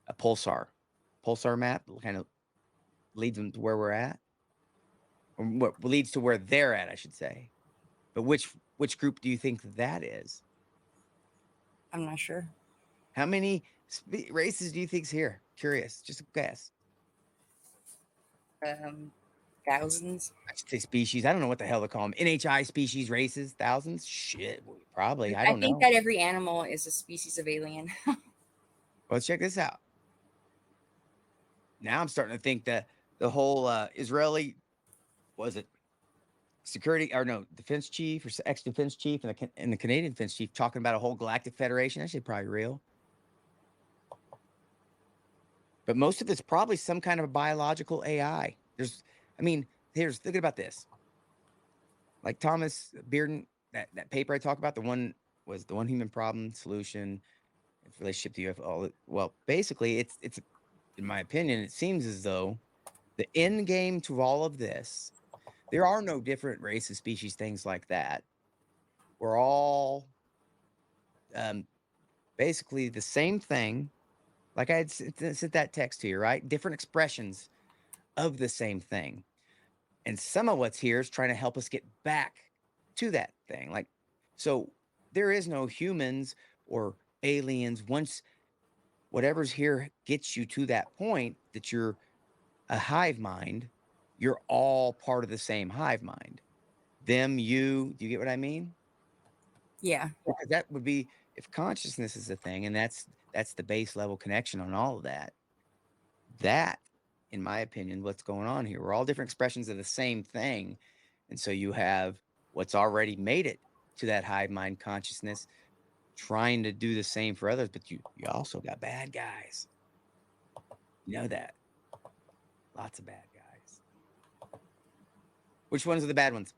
a pulsar map, kind of leads them to where we're at, or what leads to where they're at, I should say. But which group do you think that is? I'm not sure. How many races do you think's here? Curious, just a guess. Um, Thousands. I should say species. I don't know what the hell they call them. NHI species, races, thousands. Shit, probably. I I don't think know. that every animal is a species of alien. Let's check this out. Now I'm starting to think that the whole Israeli, was it security or no defense chief or ex defense chief and the Canadian defense chief talking about a whole galactic federation? That shit probably real. But most of it's probably some kind of a biological AI. I mean, think about this. Like Thomas Bearden, that paper I talked about, the one human problem solution relationship to UFO. Well, basically, it's in my opinion, it seems as though the end game to all of this, there are no different races, species, things like that. We're all um, basically the same thing. Like I had sent that text to you, right? Different expressions of the same thing. And some of what's here is trying to help us get back to that thing. Like, so there is no humans or aliens. Once whatever's here gets you to that point that you're a hive mind, you're all part of the same hive mind. Them, you, do you get what I mean? Yeah. Because that would be if consciousness is a thing, and that's the base level connection on all of that. That, in my opinion, what's going on here. We're all different expressions of the same thing. And so you have what's already made it to that hive mind consciousness trying to do the same for others, but you also got bad guys. You know that. Lots of bad guys. Which ones are the bad ones?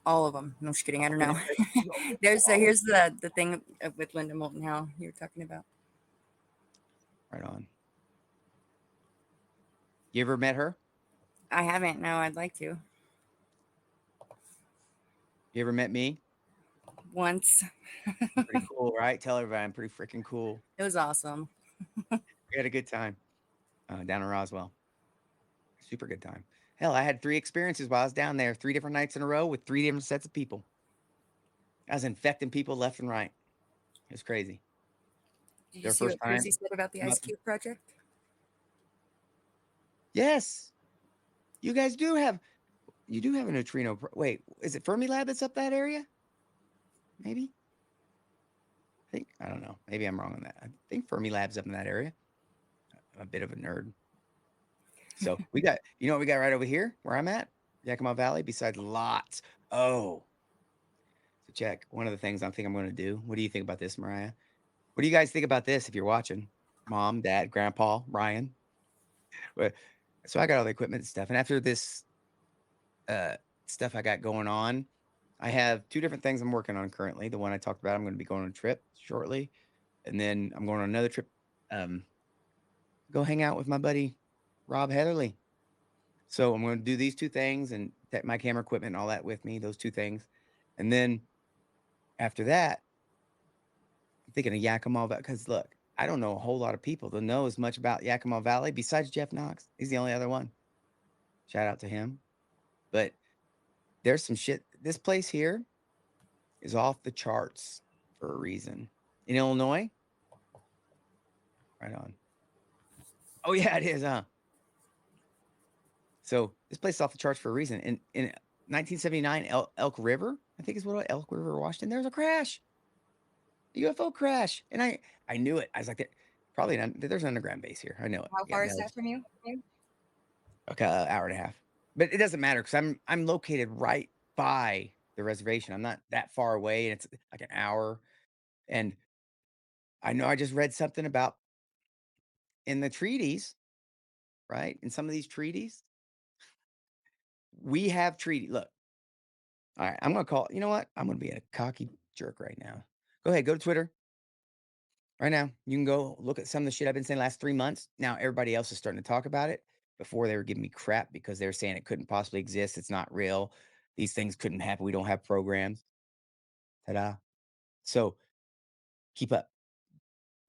All of them. No, just kidding. I don't know. All Here's the thing with Linda Moulton Howe you were talking about. right on. You ever met her? I haven't. No, I'd like to. You ever met me? Once. Pretty cool, right? Tell everybody I'm pretty freaking cool. It was awesome. We had a good time down in Roswell. Super good time. Hell, I had 3 experiences while I was down there, 3 different nights in a row with 3 different sets of people. I was infecting people left and right. It was crazy. Did you Their see first what time. Chrissy said about the Ice Cube project? Yes, you guys do have a neutrino. Wait, is it Fermilab that's up that area? Maybe. I don't know. Maybe I'm wrong on that. I think Fermilab's up in that area. I'm a bit of a nerd. So we got, what we got right over here where I'm at, Yakima Valley, besides lots. Oh, so check. One of the things I think I'm going to do. What do you think about this, Mariah? What do you guys think about this if you're watching? Mom, Dad, Grandpa, Ryan. So I got all the equipment and stuff. And after this stuff I got going on. I have two different things I'm working on currently. The one I talked about, I'm going to be going on a trip shortly, and then I'm going on another trip. Um, go hang out with my buddy Rob Heatherly. So I'm going to do these two things and take my camera equipment and all that with me. Those two things, and then after that, I'm thinking of Yakima Valley because look, I don't know a whole lot of people that know as much about Yakima Valley besides Jeff Knox. He's the only other one. Shout out to him. But there's some shit. This place here is off the charts for a reason. In Illinois, right on. Oh yeah, it is, huh? So this place is off the charts for a reason. In 1979, Elk River, I think is what Elk River, Washington. There's a crash, a UFO crash, and I knew it. I was like, probably there's an underground base here. I know it. How Yeah, far no, is that from you? okay, hour and a half, but it doesn't matter because I'm located right by the reservation. I'm not that far away, and it's like an hour. And I know I just read something about in the treaties, right? In some of these treaties, we have treaty. Look, all right, I'm gonna call. You know what? I'm gonna be a cocky jerk right now. Go ahead, go to Twitter right now. You can go look at some of the shit I've been saying the last 3 months. Now everybody else is starting to talk about it. Before they were giving me crap because they were saying it couldn't possibly exist. It's not real. These things couldn't happen. We don't have programs. Ta-da. So keep up.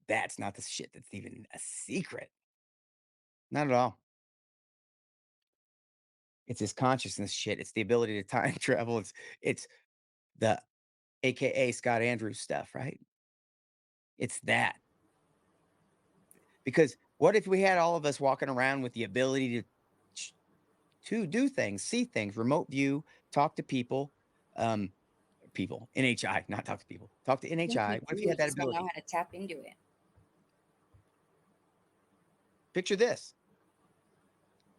That's not the shit that's even a secret. Not at all. It's this consciousness shit. It's the ability to time travel. It's the AKA Scott Andrews stuff, right? It's that. Because what if we had all of us walking around with the ability to do things, see things, remote view, talk to people, um, people, NHI, not talk to people, talk to I think NHI. we What if do. you We had that just don't know ability? how to tap into it. Picture this.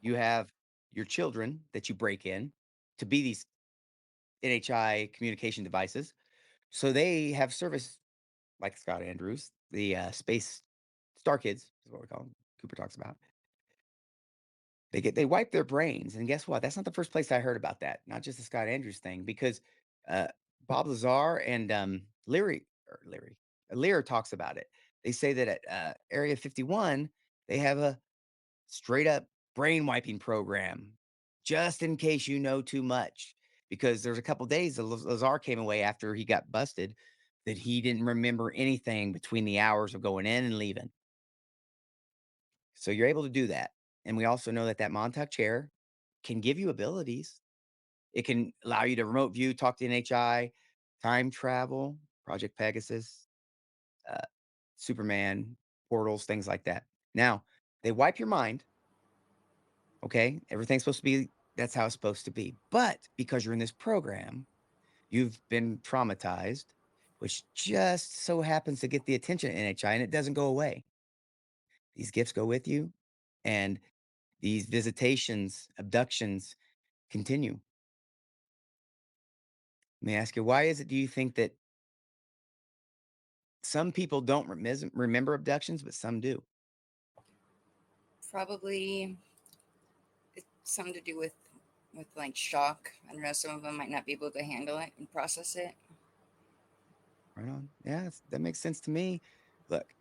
You have your children that you break in to be these NHI communication devices. So they have service like Scott Andrews, the space star kids is what we call them. Cooper talks about. They wipe their brains, and guess what? That's not the first place I heard about that. Not just the Scott Andrews thing, because uh, Bob Lazar and Lear talks about it. They say that at Area 51, they have a straight up brain wiping program, just in case you know too much. Because there's a couple days that Lazar came away after he got busted that he didn't remember anything between the hours of going in and leaving. So you're able to do that. And we also know that that Montauk chair can give you abilities. It can allow you to remote view, talk to NHI, time travel, Project Pegasus, uh, Superman, portals, things like that. Now, they wipe your mind. Okay. Everything's supposed to be, that's how it's supposed to be. But because you're in this program, you've been traumatized, which just so happens to get the attention of NHI and it doesn't go away. These gifts go with you and these visitations, abductions continue. Let me ask you, why is it do you think that some people don't remember abductions, but some do? Probably it's something to do with like shock. I don't know. Some of them might not be able to handle it and process it. Right on. Yeah, that makes sense to me. Look,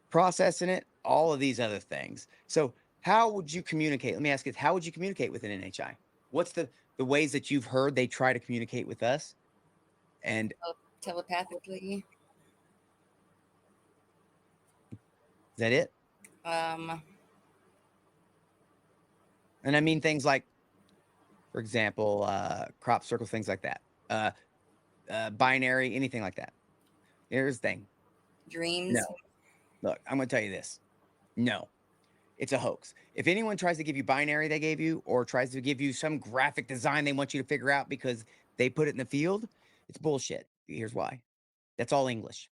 processing it, all of these other things. So, how would you communicate? Let me ask you, how would you communicate with an NHI? What's the ways that you've heard they try to communicate with us? And Telepathically. is that it? Um, And I mean things like, for example, crop circle, things like that. Uh, binary, anything like that. Here's the thing. No, dreams. look, I'm going to tell you this. No, it's a hoax. If anyone tries to give you binary they gave you or tries to give you some graphic design they want you to figure out because they put it in the field, it's bullshit. Here's why. That's all English.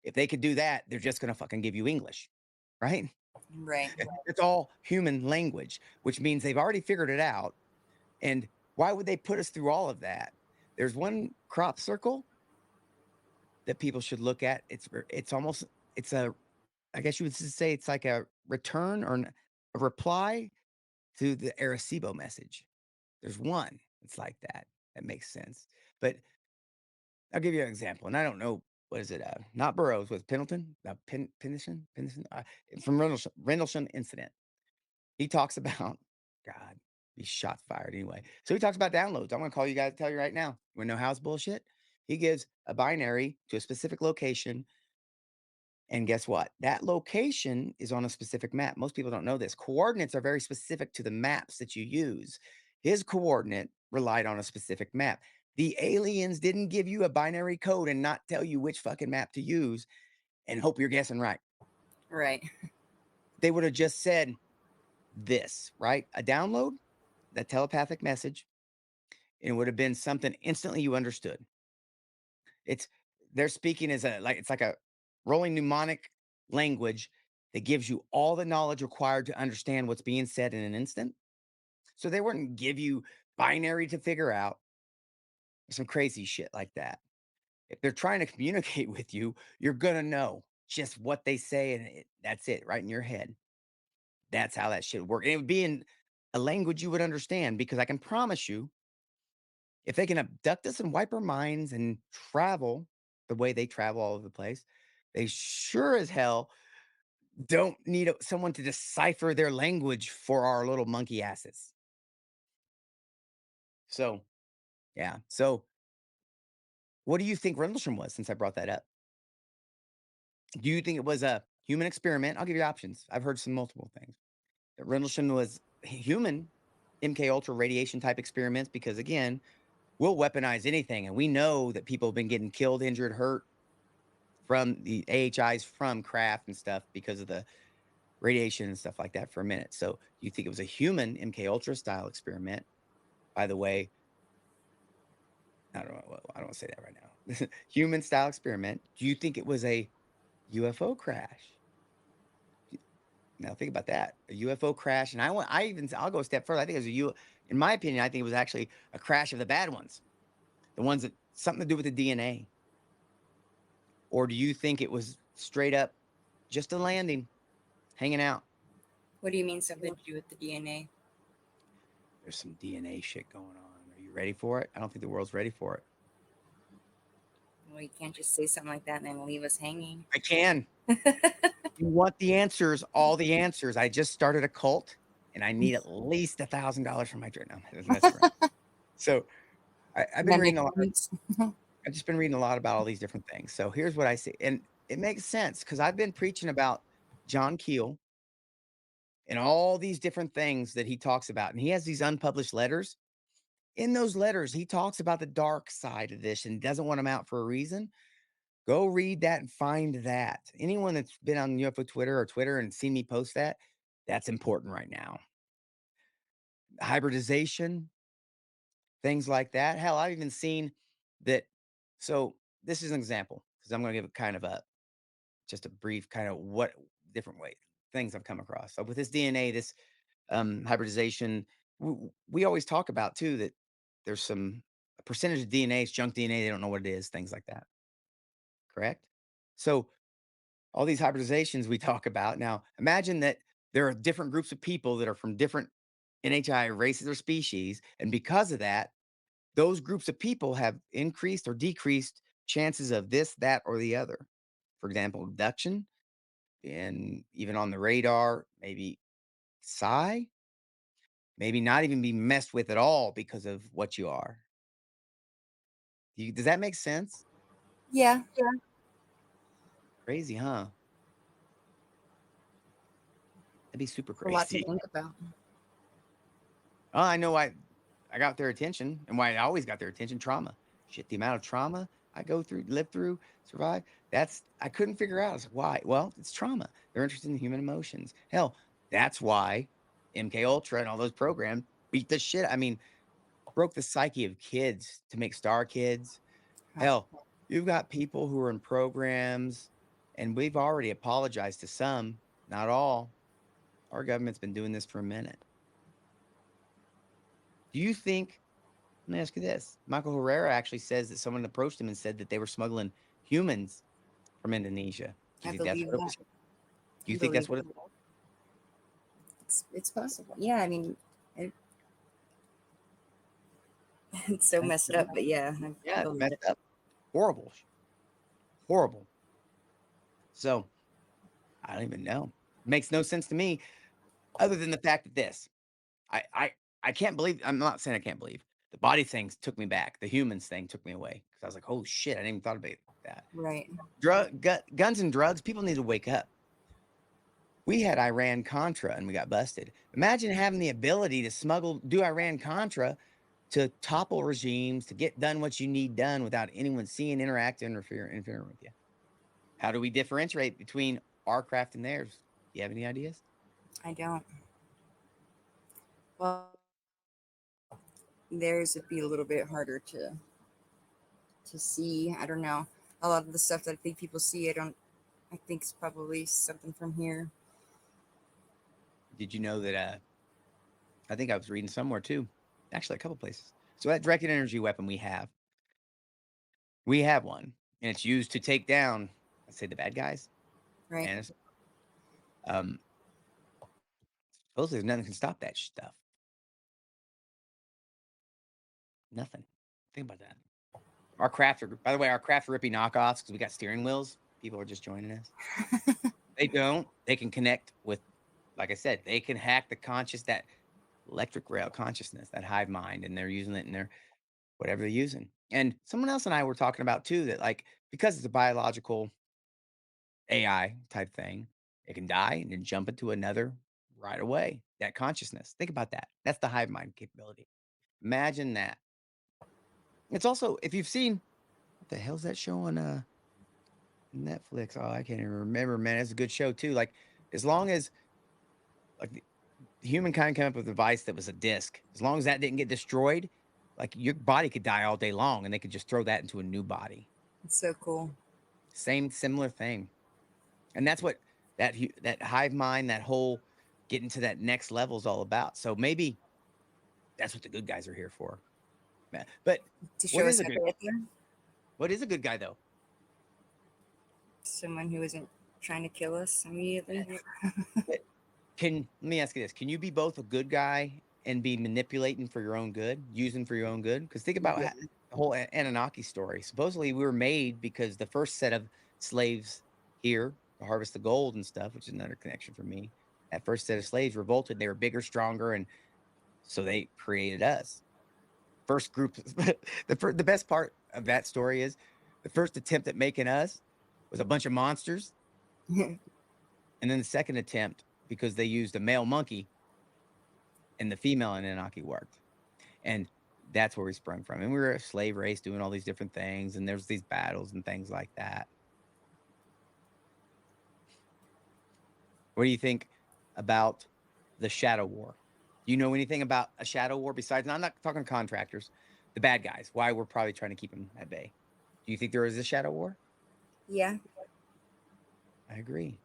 If they could do that, they're just going to fucking give you English, right? Right. It's all human language, which means they've already figured it out. And why would they put us through all of that? There's one crop circle that people should look at. It's almost it's a I guess you would say it's like a return or a reply to the Arecibo message. There's one. It's like that. That makes sense. But I'll give you an example, and I don't know what is it? Not Burroughs, was Pendleton? Pendleton? From Rendlesham incident. He talks about God. These shots fired anyway. So he talks about downloads. I'm gonna call you guys, tell you right now. You wanna know how it's bullshit? He gives a binary to a specific location. And guess what? That location is on a specific map. Most people don't know this. Coordinates are very specific to the maps that you use. His coordinate relied on a specific map. The aliens didn't give you a binary code and not tell you which fucking map to use and hope you're guessing right. Right. They would have just said this, right? A download, that telepathic message, and it would have been something instantly you understood. It's they're speaking as it's like a rolling mnemonic language that gives you all the knowledge required to understand what's being said in an instant. So they wouldn't give you binary to figure out some crazy shit like that. If they're trying to communicate with you, you're gonna know just what they say, and that's it, right in your head. That's how that shit works. And it would be in a language you would understand because I can promise you, if they can abduct us and wipe our minds and travel the way they travel all over the place, they sure as hell don't need someone to decipher their language for our little monkey asses. So, yeah. So, what do you think Rendlesham was since I brought that up? Do you think it was a human experiment? I'll give you options. I've heard some multiple things. That Rendlesham was human MK Ultra radiation type experiments because, again, we'll weaponize anything. And we know that people have been getting killed, injured, hurt from the AHIs from craft and stuff because of the radiation and stuff like that for a minute. So you think it was a human MK Ultra style experiment? By the way, I don't know. Well, I don't want to say that right now. Human style experiment. Do you think it was a UFO crash? Now think about that. A UFO crash. And I'll go a step further. I think it was in my opinion, I think it was actually a crash of the bad ones. The ones that something to do with the DNA. Or do you think it was straight up just a landing, hanging out? What do you mean something to do with the DNA? There's some DNA shit going on. Are you ready for it? I don't think the world's ready for it. Well, you can't just say something like that and then leave us hanging. I can. You want the answers, all the answers. I just started a cult and I need at least $1,000 for my drink. No, I'm messing around. So I've been reading a lot. I've just been reading a lot about all these different things. So here's what I see. And it makes sense because I've been preaching about John Keel and all these different things that he talks about. And he has these unpublished letters. In those letters, he talks about the dark side of this and doesn't want them out for a reason. Go read that and find that. Anyone that's been on UFO Twitter and seen me post that, that's important right now. Hybridization, things like that. Hell, I've even seen that. So this is an example because I'm going to give it kind of just a brief kind of what different way things I've come across. So with this DNA, this hybridization, we always talk about too that there's some a percentage of DNA is junk DNA. They don't know what it is, things like that. Correct. So all these hybridizations we talk about now, imagine that there are different groups of people that are from different NHI races or species. And because of that, those groups of people have increased or decreased chances of this, that, or the other. For example, abduction, and even on the radar, maybe psi, maybe not even be messed with at all because of what you are. Does that make sense? Yeah. Crazy, huh? That'd be super A lot to crazy. think about. Oh, I know I got their attention and why I always got their attention. Trauma. Shit, the amount of trauma I go through, live through, survive. That's I couldn't figure out. I was like, why? Well, it's trauma. They're interested in human emotions. Hell, that's why MK Ultra and all those programs beat the shit. I mean, broke the psyche of kids to make star kids. Huh. Hell, you've got people who are in programs, and we've already apologized to some, not all. Our government's been doing this for a minute. Do you think Let me ask you this. Michael Herrera actually says that someone approached him and said that they were smuggling humans from Indonesia. Do you I think that's believe what it that. was? Do I you think that's believe what it it's possible. Yeah, I mean, It's so That's messed so up, but yeah, I yeah, it's believe it. messed up. Horrible. Horrible. So I don't even know. Makes no sense to me, other than the fact that this. I I I can't believe I'm not saying I can't believe. The body things took me back. The humans thing took me away because I was like, "Oh shit, I didn't even thought about that." Right. Guns and drugs, people need to wake up. We had Iran Contra and we got busted. Imagine having the ability to do Iran Contra to topple regimes, to get done what you need done without anyone seeing, interact, interfering with you. How do we differentiate between our craft and theirs? Do you have any ideas? I don't. Well, theirs would be a little bit harder to see. I don't know. A lot of the stuff that I think people see, I don't. I think it's probably something from here. Did you know that I think I was reading somewhere too. Actually, a couple places. So that directed energy weapon we have one, and it's used to take down, let's say, the bad guys. Right. And um, supposedly there's nothing can stop that stuff. Nothing. Think about that. Our craft are, by the way, our craft are rippy knockoffs because we got steering wheels. People are just joining us. They don't. They can connect with, like I said, they can hack the conscious, that electric rail consciousness, that hive mind, and they're using it in their whatever they're using. And someone else and I were talking about too that, like, because it's a biological AI type thing, it can die and then jump into another right away. That consciousness. Think about that. That's the hive mind capability. Imagine that. It's also, if you've seen, what the hell's that show on Netflix? Oh, I can't even remember, man. It's a good show too. Like, as long as, like, the humankind came up with a device that was a disc, as long as that didn't get destroyed, like, your body could die all day long and they could just throw that into a new body. It's so cool. Same similar thing. And that's what that hive mind, that whole getting to that next level is all about. So maybe that's what the good guys are here for. But To what show is us a how good to get there. what is a good guy though? Someone who isn't trying to kill us immediately. But let me ask you this. Can you be both a good guy and be manipulating for your own good, using for your own good? Because think about Yeah. the whole Anunnaki story. Supposedly we were made because the first set of slaves here to harvest the gold and stuff, which is another connection for me. That first set of slaves revolted. They were bigger, stronger, and so they created us. First group, the best part of that story is the first attempt at making us was a bunch of monsters, and then the second attempt, because they used a male monkey and the female Anunnaki worked, and that's where we sprung from. And we were a slave race doing all these different things, and there's these battles and things like that. What do you think about the Shadow War? Do you know anything about a Shadow War besides? And I'm not talking contractors, the bad guys. Why we're probably trying to keep them at bay. Do you think there is a Shadow War? Yeah. I agree.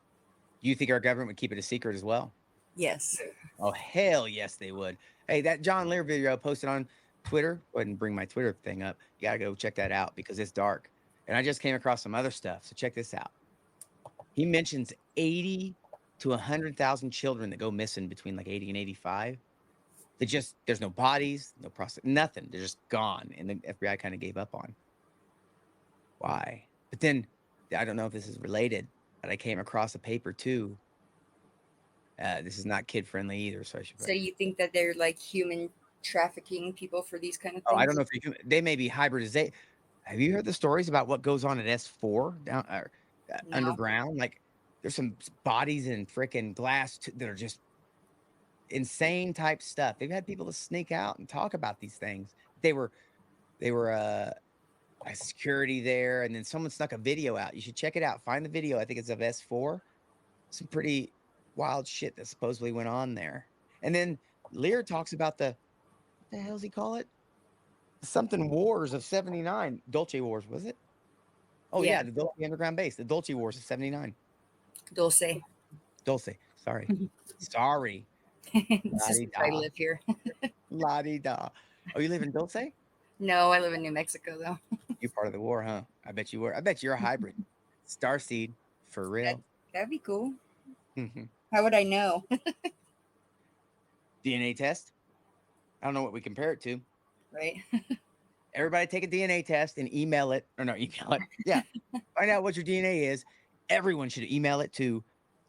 Do you think our government would keep it a secret as well? Yes. Oh, hell yes, they would. Hey, that John Lear video I posted on Twitter, go ahead and bring my Twitter thing up. You gotta go check that out because it's dark. And I just came across some other stuff. So check this out. He mentions 80 to 100,000 children that go missing between like 80 and 85. They just, there's no bodies, no process, nothing. They're just gone. And the FBI kind of gave up on. Why? But then I don't know if this is related, but I came across a paper too. This is not kid friendly either, so I should. So you think that they're like human trafficking people for these kind of Oh, I don't things? know if they may be hybridization. Have you heard the stories about what goes on at S4 down No. underground? Like, there's some bodies in freaking glass that are just insane type stuff. They've had people to sneak out and talk about these things. They were a security there, and then someone snuck a video out. You should check it out. Find the video. I think it's of S4. Some pretty wild shit that supposedly went on there. And then Lear talks about what the hell does he call it? Something Wars of 79. Dolce Wars, was it? Oh Yeah. yeah, the Dulce Underground Base, the Dolce Wars of 79. Dulce. Dulce. Sorry. Sorry. It's just where I La-di-da. live here. La-di-da. Oh, you live in Dulce? No, I live in New Mexico though. You're part of the war, huh? I bet you were. I bet you're a hybrid. Starseed, for That real. that'd be cool. Mhm. How would I know? DNA test? I don't know what we compare it to. Right? Everybody take a DNA test and email it, or no, email it. Yeah, find out what your DNA is. Everyone should email it to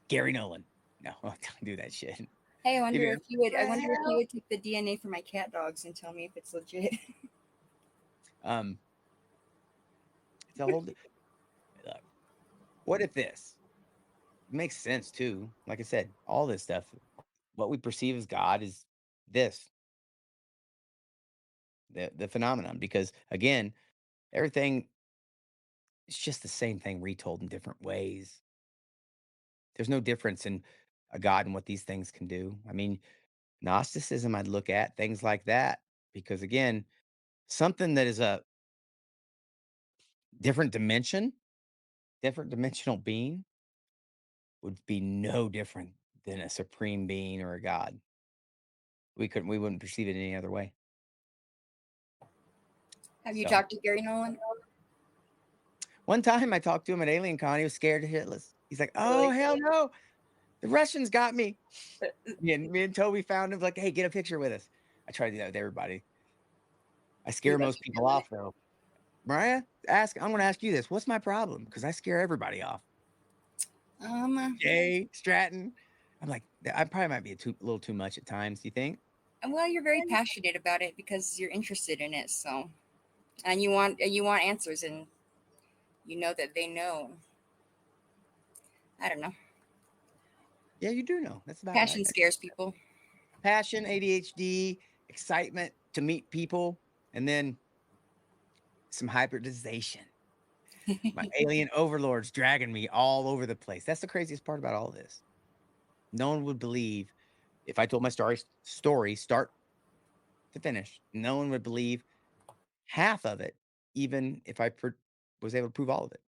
Gary Nolan. No, don't do that shit. Hey, If you I what the wonder if you hell? would take the DNA from my cat dogs and tell me if it's legit. Um, it's a whole. Look, what if this makes sense too? Like I said, all this stuff, what we perceive as God is this the phenomenon. Because again, everything is just the same thing retold in different ways. There's no difference in a God and what these things can do. I mean, Gnosticism, I'd look at things like that because again, something that is a different dimension, different dimensional being would be no different than a supreme being or a God. We wouldn't perceive it any other way. Have you So talked to Gary Nolan? one time I talked to him at AlienCon, he was scared shitless. He's like, "Oh, Really? hell no. The Russians got me." Me and Toby found him like, "Hey, get a picture with us." I try to do that with everybody. I He scare let most you people do it. off though. Mariah, I'm gonna ask you this. What's my problem? Because I scare everybody off. Um, Jay, Stratton. I'm like, I probably might be a little too much at times. Do you think? well, you're very passionate about it because you're interested in it. So, and you want answers, and you know that they know. I don't know. Yeah, you do know. That's about right. Passion scares people. Passion, ADHD, excitement to meet people, and then some hybridization. My alien overlords dragging me all over the place. That's the craziest part about all this. No one would believe if I told my story start to finish. No one would believe half of it, even if was able to prove all of it.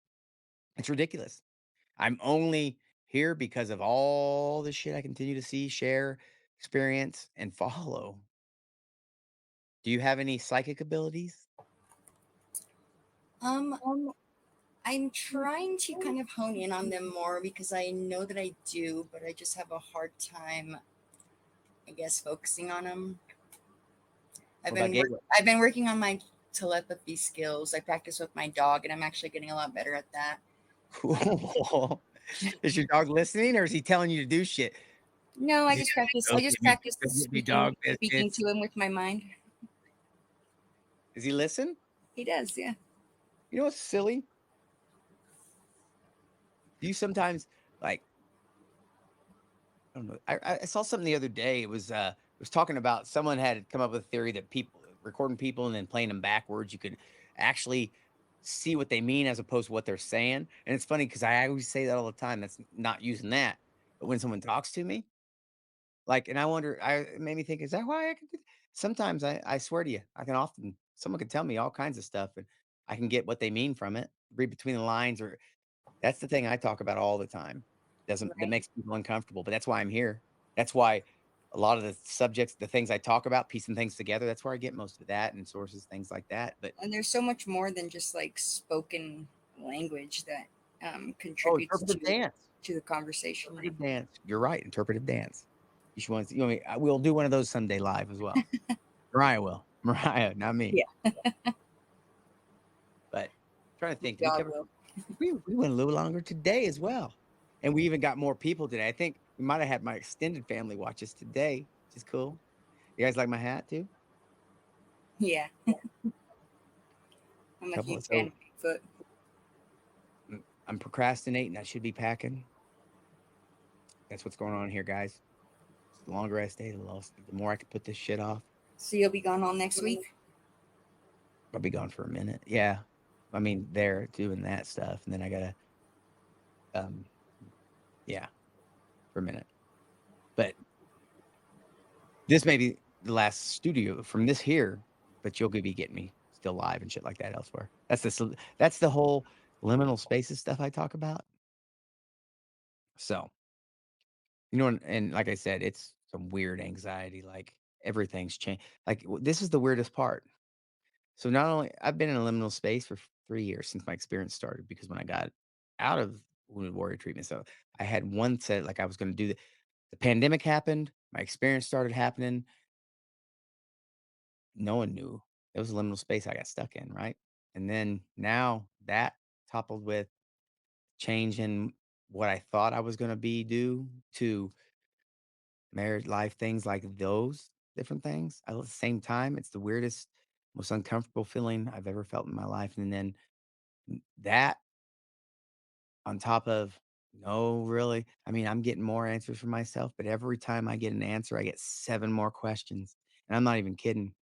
It's ridiculous. I'm only here because of all the shit I continue to see, share, experience, and follow. Do you have any psychic abilities? Um, I'm trying to kind of hone in on them more because I know that I do, but I just have a hard time, I guess, focusing on them. What about gateway? I've been working on my telepathy skills. I practice with my dog, and I'm actually getting a lot better at that. Cool. Is your dog listening or is he telling you to do shit? No, Is he I telling you, just practice go get me dog speaking biscuits? to him with my mind. Does he listen? He does, yeah. You know what's silly? Do you sometimes like I don't know. I saw something the other day. It was talking about someone had come up with a theory that people recording people and then playing them backwards, you could actually see what they mean as opposed to what they're saying. And it's funny because I always say that all the time. That's not using that. But when someone talks to me, like, and I wonder, it made me think, is that why I can do sometimes I swear to you, I can often someone can tell me all kinds of stuff and I can get what they mean from it, read between the lines, or that's the thing I talk about all the time. Doesn't that Right. makes people uncomfortable, but that's why I'm here. That's why a lot of the subjects, the things I talk about, piecing things together, that's where I get most of that and sources, things like that. But And there's so much more than just like spoken language that oh, contributes interpretive dance. to the conversation. Interpretive dance. You're right, interpretive dance. You want me, we'll do one of those someday live as well. Mariah will. Mariah, not me. Yeah, But trying to think, did we God cover will. we went a little longer today as well. And we even got more people today. I think we might have had my extended family watch us today, which is cool. You guys like my hat too? Yeah, I'm a Couple of huge fan so of Bigfoot. I'm procrastinating. I should be packing. That's what's going on here, guys. The longer I stay, the more I can put this shit off. So you'll be gone all next week? I'll be gone for a minute. Yeah. I mean, they're doing that stuff. And then I gotta um yeah, for a minute. But this may be the last studio from this here, but you'll be getting me still live and shit like that elsewhere. That's the whole liminal spaces stuff I talk about. So, and like I said, it's some weird anxiety. Like everything's changed. Like this is the weirdest part. So not only I've been in a liminal space for 3 years since my experience started because when I got out of wounded warrior treatment, so I had one set like I was going to do the pandemic happened, my experience started happening. No one knew it was a liminal space I got stuck in, right? And then now that coupled with change in what I thought I was going to be due to married life things like those different things at the same time, it's the weirdest, most uncomfortable feeling I've ever felt in my life. And then that on top of no, really, I mean, I'm getting more answers for myself, but every time I get an answer, I get seven more questions. And I'm not even kidding.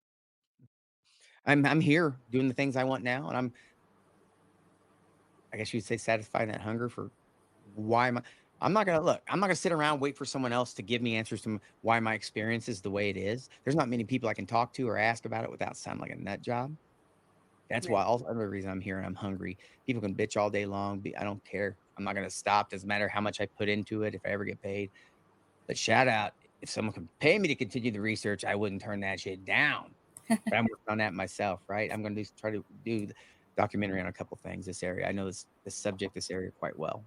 I'm here doing the things I want now, and I guess you'd say satisfying that hunger for why am I I'm not gonna look, I'm not gonna sit around and wait for someone else to give me answers to why my experience is the way it is. There's not many people I can talk to or ask about it without sounding like a nut job. That's why Right. also another reason I'm here and I'm hungry. People can bitch all day long. I don't care. I'm not gonna stop. Doesn't matter how much I put into it if I ever get paid. But shout out, if someone can pay me to continue the research, I wouldn't turn that shit down. But I'm working on that myself, right? I'm gonna try to do the documentary on a couple things this area. I know this subject, this area quite well.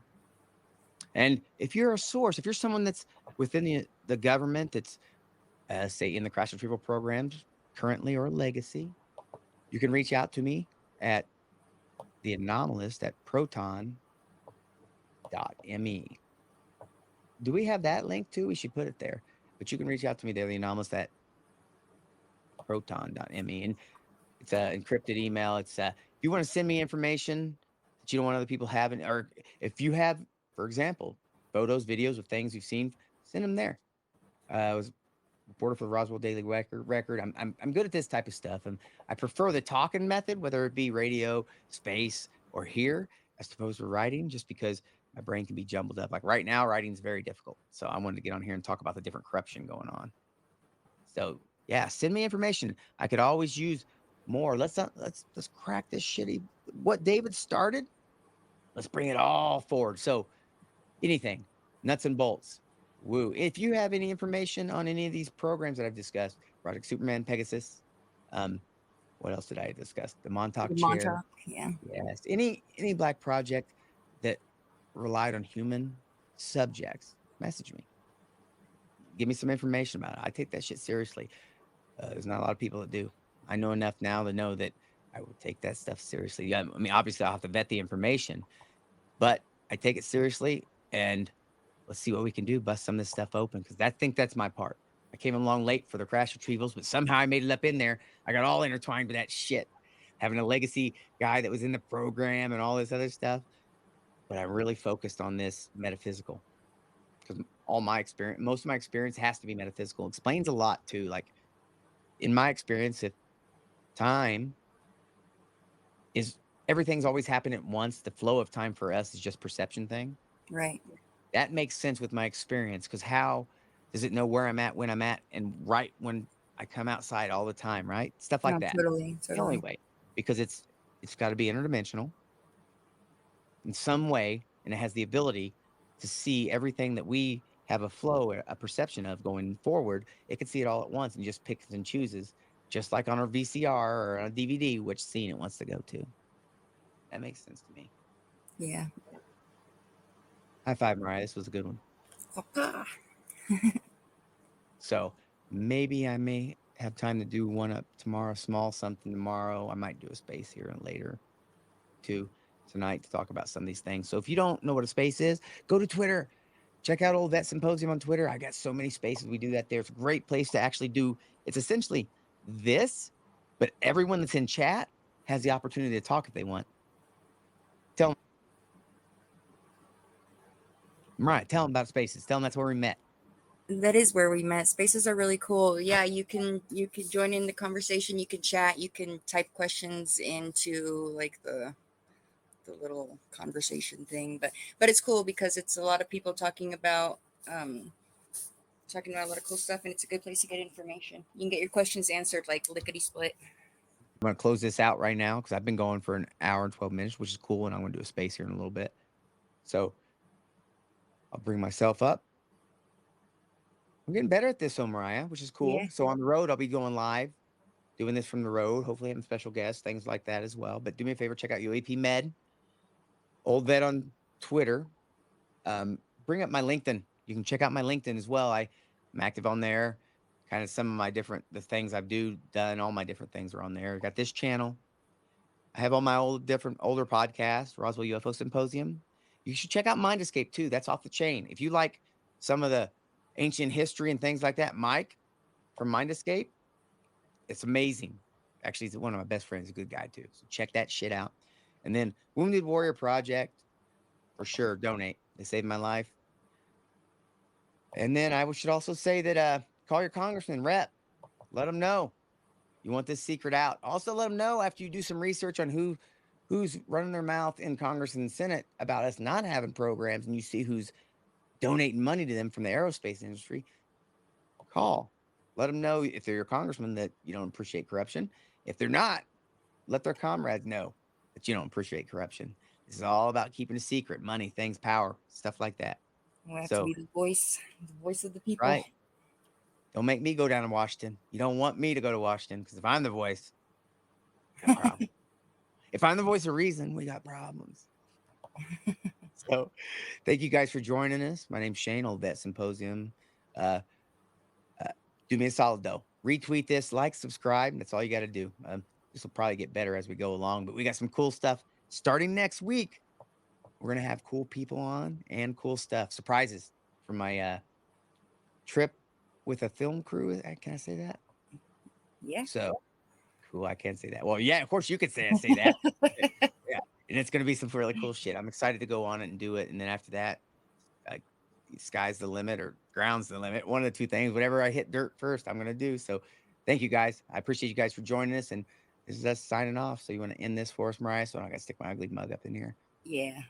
And if you're a source, if you're someone that's within the government that's, say, in the crash retrieval programs currently or legacy, you can reach out to me at the anomalist at proton.me. Do we have that link too? We should put it there. But you can reach out to me there, the anomalist at proton.me. And it's an encrypted email. If you want to send me information that you don't want other people having, or if you have, for example, photos, videos of things you've seen, send them there. I was reporter for the Roswell Daily Record. I'm good at this type of stuff, and I prefer the talking method, whether it be radio, space, or here, as opposed to writing, just because my brain can be jumbled up. Like right now, writing is very difficult. So I wanted to get on here and talk about the different corruption going on. So yeah, send me information. I could always use more. Let's crack this shitty what David started. Let's bring it all forward. So anything, nuts and bolts. Woo. If you have any information on any of these programs that I've discussed, Project Superman, Pegasus, um, what else did I discuss? The Montauk The chair. Montauk. Yeah. Yes. Any black project that relied on human subjects, message me. Give me some information about it. I take that shit seriously. There's not a lot of people that do. I know enough now to know that I would take that stuff seriously. Yeah, I mean, obviously, I'll have to vet the information, but I take it seriously, and let's see what we can do. Bust some of this stuff open because I think that's my part. I came along late for the crash retrievals, but somehow I made it up in there. I got all intertwined with that shit. Having a legacy guy that was in the program and all this other stuff, but I'm really focused on this metaphysical because all my experience, most of my experience has to be metaphysical. It explains a lot too. Like in my experience, if time is everything's always happening at once. The flow of time for us is just perception thing. Right. That makes sense with my experience because how does it know where I'm at, when I'm at, and right when I come outside all the time, right? Stuff like No, that. totally. The only Totally. way because it's got to be interdimensional in some way, and it has the ability to see everything that we have a flow, a perception of going forward. It can see it all at once and just picks and chooses, just like on our VCR or on a DVD, which scene it wants to go to. That makes sense to me. Yeah. High five, Mariah. This was a good one. Papa. So maybe I may have time to do one up tomorrow, small something tomorrow. I might do a space here and later too tonight to talk about some of these things. So if you don't know what a space is, go to Twitter. Check out Old Vet Symposium on Twitter. I got so many spaces. We do that there. It's a great place to actually do. It's essentially this, but everyone that's in chat has the opportunity to talk if they want. Tell them, Mariah, tell them about spaces. Tell them that's where we met. That is where we met. Spaces are really cool. Yeah, you can join in the conversation, you can chat, you can type questions into like the little conversation thing. But it's cool because it's a lot of people um talking about a lot of cool stuff, and it's a good place to get information. You can get your questions answered like lickety split. I'm going to close this out right now because I've been going for an hour and 12 minutes, which is cool. And I'm going to do a space here in a little bit. So I'll bring myself up. I'm getting better at this, so Mariah, which is cool. Yeah. So on the road, I'll be going live, doing this from the road, hopefully having special guests, things like that as well. But do me a favor, check out UAP Med, Old Vet on Twitter. Bring up my LinkedIn. You can check out my LinkedIn as well. I'm active on there. kind of some of my the things I've done. All my different things are on there. I got this channel. I have all my older podcasts, Roswell UFO Symposium. You should check out Mind Escape too. That's off the chain. If you like some of the ancient history and things like that, Mike from Mind Escape, it's amazing. Actually, he's one of my best friends, a good guy too. So check that shit out. And then Wounded Warrior Project, for sure, donate. They saved my life. And then I should also say that call your congressman, rep, let them know you want this secret out. Also, let them know after you do some research on who's running their mouth in Congress and Senate about us not having programs, and you see who's donating money to them from the aerospace industry. Call, let them know if they're your congressman that you don't appreciate corruption. If they're not, let their comrades know that you don't appreciate corruption. This is all about keeping a secret, money, things, power, stuff like that. We have to So, be the voice of the people. right. Don't make me go down to Washington. You don't want me to go to Washington because if I'm the voice, we got problems. If I'm the voice of reason, we got problems. So, thank you guys for joining us. My name's Shane, Old Vet Symposium. Uh, do me a solid though. Retweet this, like, subscribe. That's all you got to do. This will probably get better as we go along, but we got some cool stuff starting next week. We're gonna have cool people on and cool stuff, surprises from my trip with a film crew. Can I say that? Yeah. So cool. I can't say that. Well, yeah, of course you could say that. Yeah, and it's gonna be some really cool shit. I'm excited to go on it and do it. And then after that, uh, sky's the limit or ground's the limit. One of the two things. Whatever I hit dirt first, I'm gonna do. So thank you guys. I appreciate you guys for joining us. And this is us signing off. So you want to end this for us, Mariah? So I gotta stick my ugly mug up in here. Yeah.